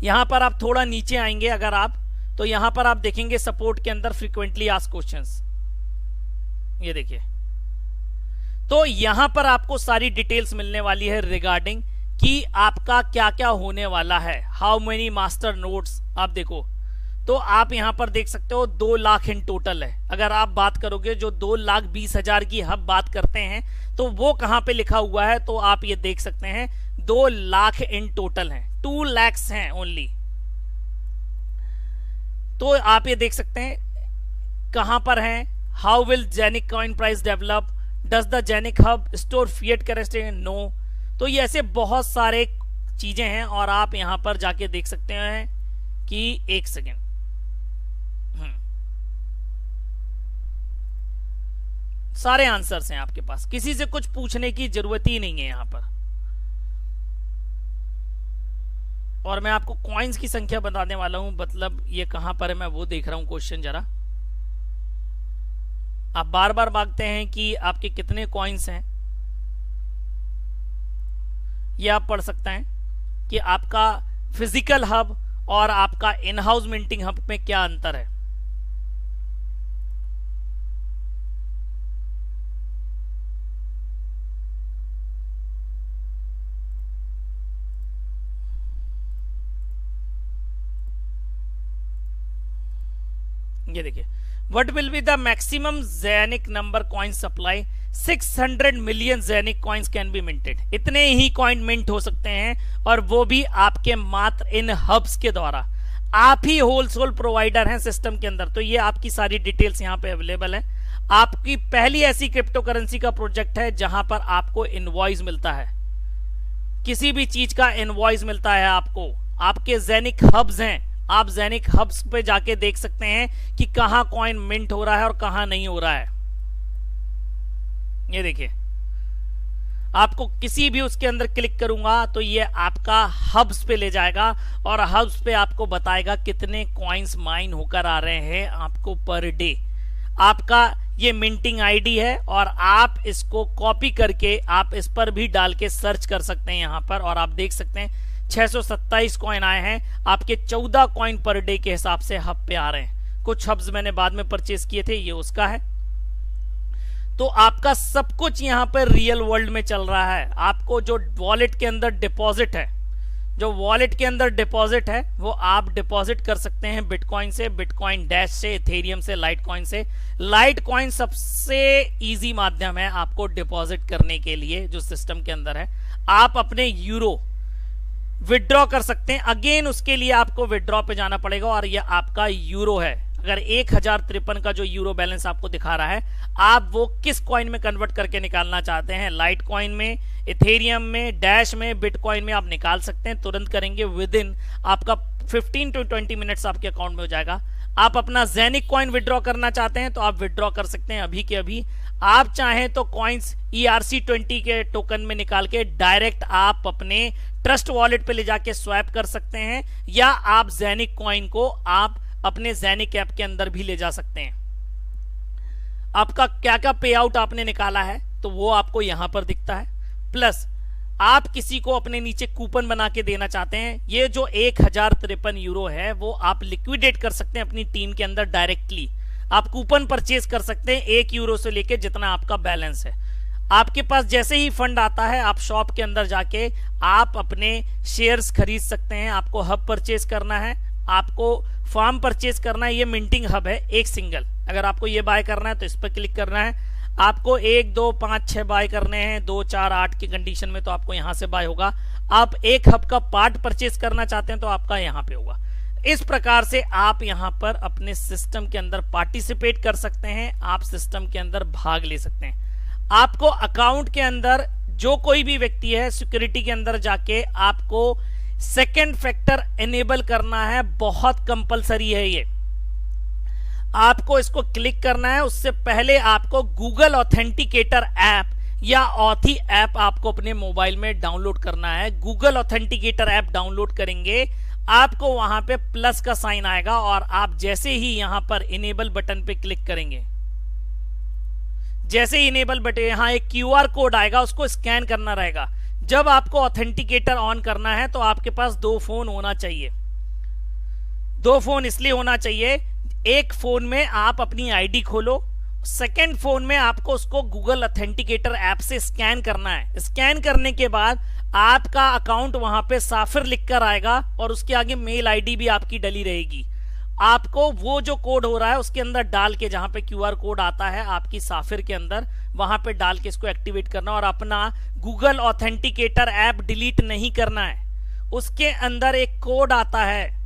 यहां पर आप थोड़ा नीचे आएंगे अगर आप, तो यहां पर आप देखेंगे सपोर्ट के अंदर फ्रीक्वेंटली आस्क्ड क्वेश्चंस, ये देखिए। तो यहां पर आपको सारी डिटेल्स मिलने वाली है रिगार्डिंग कि आपका क्या क्या होने वाला है, हाउ मेनी मास्टर नोट्स। आप देखो तो आप यहां पर देख सकते हो 2 लाख इन टोटल है। अगर आप बात करोगे जो 2,20,000 की हब बात करते हैं तो वो कहां पे लिखा हुआ है, तो आप ये देख सकते हैं 2 लाख इन टोटल हैं, 2 lakhs हैं ओनली। तो आप ये देख सकते हैं कहां पर हैं, how will Genic coin price develop, does the Genic hub store fiat currency, no. तो ये ऐसे बहुत सारे चीजें हैं, और आप यहां पर जाके देख सकते हैं कि एक सेकेंड, सारे आंसर्स हैं आपके पास, किसी से कुछ पूछने की जरूरत ही नहीं है यहां पर। और मैं आपको कॉइन्स की संख्या बताने वाला हूं, मतलब ये कहां पर है मैं वो देख रहा हूं क्वेश्चन जरा। आप बार बार मांगते हैं कि आपके कितने कॉइन्स हैं, ये आप पढ़ सकते हैं कि आपका फिजिकल हब और आपका इन हाउस मिंटिंग हब में क्या अंतर है। ये देखिए, what will be the maximum Genic number coin supply, 600 million Genic coins can be minted. इतने ही कॉइन मिंट हो सकते हैं, और वो भी आपके मात्र इन हब्स के द्वारा। आप ही होलसेल प्रोवाइडर हैं सिस्टम के अंदर। तो ये आपकी सारी डिटेल्स यहाँ पे अवेलेबल है। आपकी पहली ऐसी क्रिप्टो करेंसी का प्रोजेक्ट है जहां पर आपको इनवॉइस मिलता है, किसी भी चीज का इनवॉइस मिलता है आपको। आपके जेनिक हब्स हैं, आप जेनिक हब्स पे जाके देख सकते हैं कि कहां कॉइन मिंट हो रहा है और कहां नहीं हो रहा है। ये देखिए, आपको किसी भी उसके अंदर क्लिक करूंगा तो ये आपका हब्स पे ले जाएगा, और हब्स पे आपको बताएगा कितने कॉइन्स माइन होकर आ रहे हैं आपको पर डे। आपका ये मिंटिंग आईडी है, और आप इसको कॉपी करके आप इस पर भी डाल के सर्च कर सकते हैं यहां पर, और आप देख सकते हैं 627 कॉइन आए हैं। आपके 14 कॉइन पर डे के हिसाब से हब पे आ रहे हैं। कुछ हब्स मैंने बाद में परचेज किए थे, ये उसका है। तो आपका सब कुछ यहां पर रियल वर्ल्ड में चल रहा है। आपको जो वॉलेट के अंदर डिपॉजिट है, जो वॉलेट के अंदर डिपॉजिट है वो आप डिपॉजिट कर सकते हैं बिटकॉइन से, बिटकॉइन डैश से, इथेरियम से, लाइट कॉइन से। लाइट कॉइन सबसे इजी माध्यम है आपको डिपॉजिट करने के लिए जो सिस्टम के अंदर है। आप अपने यूरो विड्रॉ कर सकते हैं। अगेन उसके लिए आपको विड्रॉ पे जाना पड़ेगा, और यह आपका यूरो है। अगर 1053 का जो यूरो बैलेंस आपको दिखा रहा है, आप वो किस कॉइन में कन्वर्ट करके निकालना चाहते हैं, लाइट कॉइन में, इथेरियम में, डैश में, बिटकॉइन में आप निकाल सकते हैं। तुरंत करेंगे, विद इन आपका 15 to 20 मिनट्स आपके अकाउंट में हो जाएगा। आप अपना जेनिक कॉइन विड्रॉ करना चाहते हैं तो आप विड्रॉ कर सकते हैं अभी के अभी। आप चाहें तो कॉइन्स ERC20 के टोकन में निकाल के डायरेक्ट आप अपने ट्रस्ट वॉलेट पे ले जाके स्वैप कर सकते हैं, या आप जेनिक कॉइन को आप अपने जेनिक ऐप के अंदर भी ले जा सकते हैं। आपका क्या क्या पे आउट आपने निकाला है तो वो आपको यहां पर दिखता है। प्लस आप किसी को अपने नीचे कूपन बना के देना चाहते हैं, ये जो 1053 यूरो है वो आप लिक्विडेट कर सकते हैं अपनी टीम के अंदर डायरेक्टली। आप कूपन परचेज कर सकते हैं 1 यूरो से लेके जितना आपका बैलेंस है। आपके पास जैसे ही फंड आता है आप शॉप के अंदर जाके आप अपने शेयर्स खरीद सकते हैं। आपको हब परचेज करना है, आपको फार्म परचेज करना है। ये मिंटिंग हब है एक सिंगल। अगर आपको ये बाय करना है तो इस पर क्लिक करना है। आपको 1 2 5 6 बाय करने हैं, 2 4 8 की कंडीशन में तो आपको यहां से बाय होगा। आप एक हब का पार्ट परचेज करना चाहते हैं तो आपका यहां पे होगा। इस प्रकार से आप यहां पर अपने सिस्टम के अंदर पार्टिसिपेट कर सकते हैं, आप सिस्टम के अंदर भाग ले सकते हैं। आपको अकाउंट के अंदर जो कोई भी व्यक्ति है, सिक्योरिटी के अंदर जाके आपको सेकंड फैक्टर एनेबल करना है, बहुत कंपलसरी है ये। आपको इसको क्लिक करना है। उससे पहले आपको गूगल ऑथेंटिकेटर ऐप या ऑथी ऐप आपको अपने मोबाइल में डाउनलोड करना है। गूगल ऑथेंटिकेटर ऐप डाउनलोड करेंगे, आपको वहां पे प्लस का साइन आएगा और आप जैसे ही यहां पर इनेबल बटन पे क्लिक करेंगे, जैसे ही इनेबल बटन, यहां एक क्यूआर कोड आएगा, उसको स्कैन करना रहेगा। जब आपको ऑथेंटिकेटर ऑन करना है तो आपके पास 2 फोन होना चाहिए। 2 फोन इसलिए होना चाहिए, एक फोन में आप अपनी आईडी खोलो, सेकंड फोन में आपको उसको गूगल ऑथेंटिकेटर ऐप से स्कैन करना है। स्कैन करने के बाद आपका अकाउंट वहां पे साफिर लिखकर आएगा और उसके आगे मेल आईडी भी आपकी डली रहेगी। आपको वो जो कोड हो रहा है उसके अंदर डाल के, जहां पे क्यूआर कोड आता है आपकी साफिर के अंदर, वहां पे डाल के इसको एक्टिवेट करना और अपना गूगल ऑथेंटिकेटर ऐप डिलीट नहीं करना है। उसके अंदर एक कोड आता है,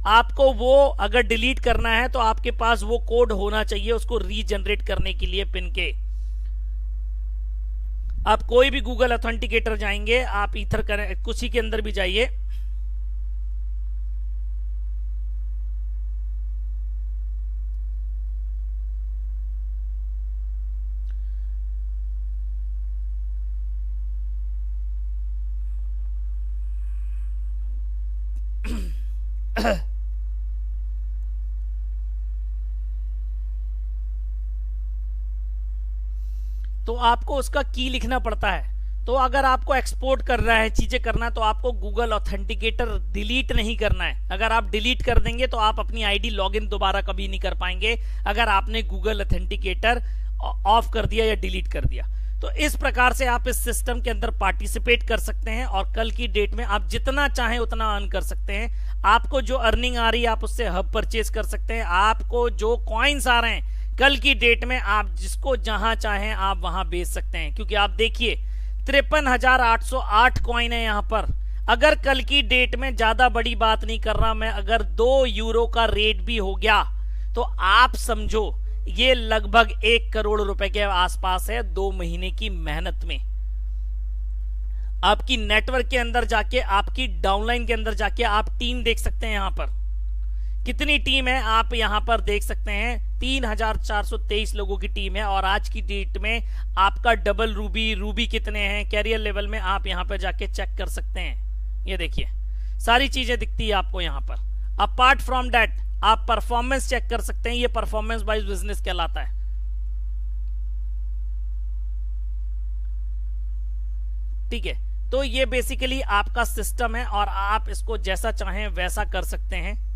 आपको वो अगर डिलीट करना है तो आपके पास वो कोड होना चाहिए उसको रीजनरेट करने के लिए पिन के। आप कोई भी गूगल ऑथेंटिकेटर जाएंगे, आप ईथर करें, कुछ ही के अंदर भी जाइए, तो आपको उसका की लिखना पड़ता है। तो अगर आपको एक्सपोर्ट करना है, चीजें करना है, तो आपको गूगल ऑथेंटिकेटर डिलीट नहीं करना है। अगर आप डिलीट कर देंगे तो आप अपनी आईडी लॉगिन दोबारा कभी नहीं कर पाएंगे, अगर आपने गूगल ऑथेंटिकेटर ऑफ कर दिया या डिलीट कर दिया। तो इस प्रकार से आप इस सिस्टम के अंदर पार्टिसिपेट कर सकते हैं और कल की डेट में आप जितना चाहें उतना अर्न कर सकते हैं। आपको जो अर्निंग आ रही है आप उससे हब परचेज कर सकते हैं। आपको जो कॉइन्स आ रहे हैं कल की डेट में आप जिसको जहां चाहें आप वहां बेच सकते हैं, क्योंकि आप देखिए 53,808 कॉइन है यहां पर। अगर कल की डेट में, ज्यादा बड़ी बात नहीं कर रहा मैं, अगर 2 यूरो का रेट भी हो गया तो आप समझो ये लगभग 1 करोड़ रुपए के आसपास है 2 महीने की मेहनत में। आपकी नेटवर्क के अंदर जाके, आपकी डाउनलाइन के अंदर जाके आप टीम देख सकते हैं। यहां पर कितनी टीम है आप यहां पर देख सकते हैं, 3,423 लोगों की टीम है। और आज की डेट में आपका डबल रूबी कितने हैं, कैरियर लेवल में आप यहां पर जाके चेक कर सकते हैं। ये देखिए सारी चीजें दिखती है आपको यहां पर। अपार्ट फ्रॉम दैट आप परफॉर्मेंस चेक कर सकते हैं, ये परफॉर्मेंस वाइज बिजनेस कहलाता है। ठीक है, तो ये बेसिकली आपका सिस्टम है और आप इसको जैसा चाहें वैसा कर सकते हैं।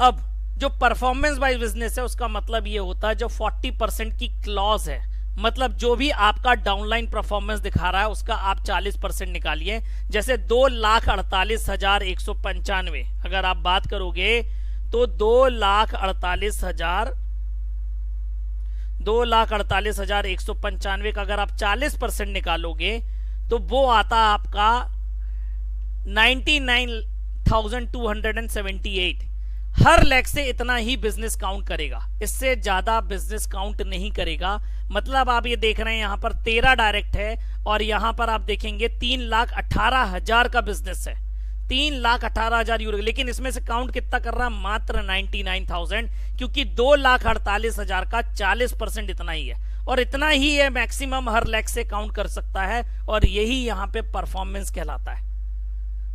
अब जो परफॉर्मेंस वाइज बिजनेस है उसका मतलब ये होता है जो 40% की क्लॉज है, मतलब जो भी आपका डाउनलाइन परफॉर्मेंस दिखा रहा है उसका आप 40% निकालिए। जैसे 2,48,195 अगर आप बात करोगे तो 2,48,195 का अगर आप 40% निकालोगे तो वो आता आपका 99,278। हर लेग से इतना ही बिजनेस काउंट करेगा, इससे ज्यादा बिजनेस काउंट नहीं करेगा। मतलब आप ये देख रहे हैं यहां पर 13 डायरेक्ट है और यहां पर आप देखेंगे 3,18,000 का बिजनेस है, 3,18,000 यूरो। लेकिन इसमें से काउंट कितना कर रहा है, मात्र 99,000, क्योंकि 2,48,000 का 40% इतना ही है और इतना ही है मैक्सिमम हर लेग से काउंट कर सकता है। और यही यहां पे परफॉर्मेंस कहलाता है।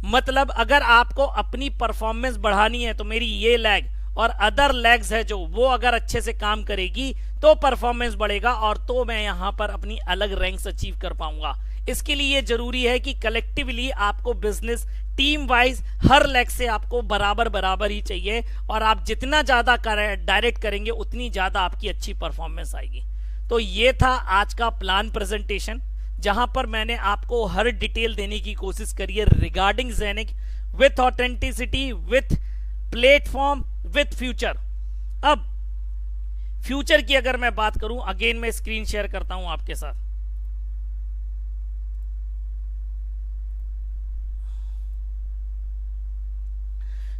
मतलब अगर आपको अपनी परफॉर्मेंस बढ़ानी है तो मेरी ये लेग और अदर लेग्स है जो वो अगर अच्छे से काम करेगी तो परफॉर्मेंस बढ़ेगा और तो मैं यहां पर अपनी अलग रैंक्स अचीव कर पाऊंगा। इसके लिए जरूरी है कि कलेक्टिवली आपको बिजनेस टीम वाइज हर लेग से आपको बराबर ही चाहिए और आप जितना ज्यादा डायरेक्ट करेंगे उतनी ज्यादा आपकी अच्छी परफॉर्मेंस आएगी। तो ये था आज का प्लान प्रेजेंटेशन, जहां पर मैंने आपको हर डिटेल देने की कोशिश करी है regarding Zeniq, with authenticity, with platform, with future. अब फ्यूचर की अगर मैं बात करूं, अगेन मैं स्क्रीन शेयर करता हूं आपके साथ।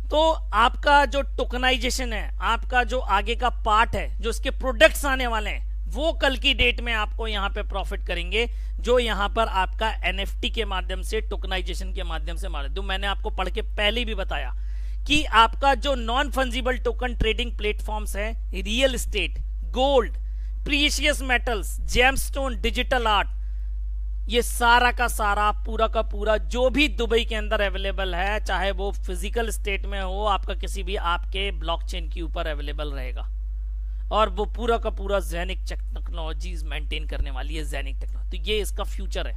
तो आपका जो टोकनाइजेशन है, आपका जो आगे का पार्ट है, जो इसके प्रोडक्ट्स आने वाले हैं, वो कल की डेट में आपको यहां पे प्रॉफिट करेंगे, जो यहां पर आपका एनएफटी के माध्यम से, टोकनाइजेशन के माध्यम से मैंने आपको पढ़ के पहले भी बताया कि आपका जो non fungible token trading platforms है, real estate, gold, precious metals, gemstone, digital art, ये सारा का सारा, पूरा का पूरा जो भी दुबई के अंदर अवेलेबल है, चाहे वो फिजिकल स्टेट में हो, आपका किसी भी आपके ब्लॉकचेन के ऊपर अवेलेबल रहेगा। और वो पूरा का पूरा जेनिक टेक्नोलॉजीज मेंटेन करने वाली है, जेनिक टेक्नोलॉजी। तो ये इसका फ्यूचर है।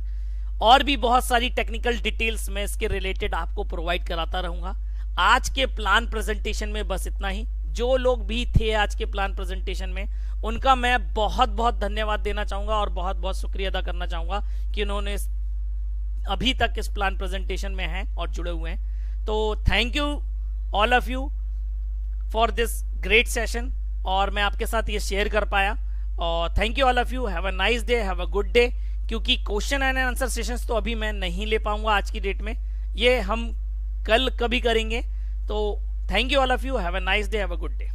और भी बहुत सारी टेक्निकल डिटेल्स मैं इसके रिलेटेड आपको प्रोवाइड कराता रहूंगा। आज के प्लान प्रेजेंटेशन में बस इतना ही। जो लोग भी थे आज के प्लान प्रेजेंटेशन में, उनका मैं बहुत बहुत धन्यवाद देना चाहूंगा और बहुत बहुत शुक्रिया अदा करना चाहूंगा कि उन्होंने अभी तक इस प्लान प्रेजेंटेशन में हैं और जुड़े हुए हैं। तो thank you all of you for this great session, और मैं आपके साथ ये शेयर कर पाया। और thank you all of you, have a nice day, have a good day. क्योंकि क्वेश्चन एंड आंसर सेशंस तो अभी मैं नहीं ले पाऊंगा आज की डेट में, ये हम कल कभी करेंगे। तो thank you all of you, have a nice day, have a good day.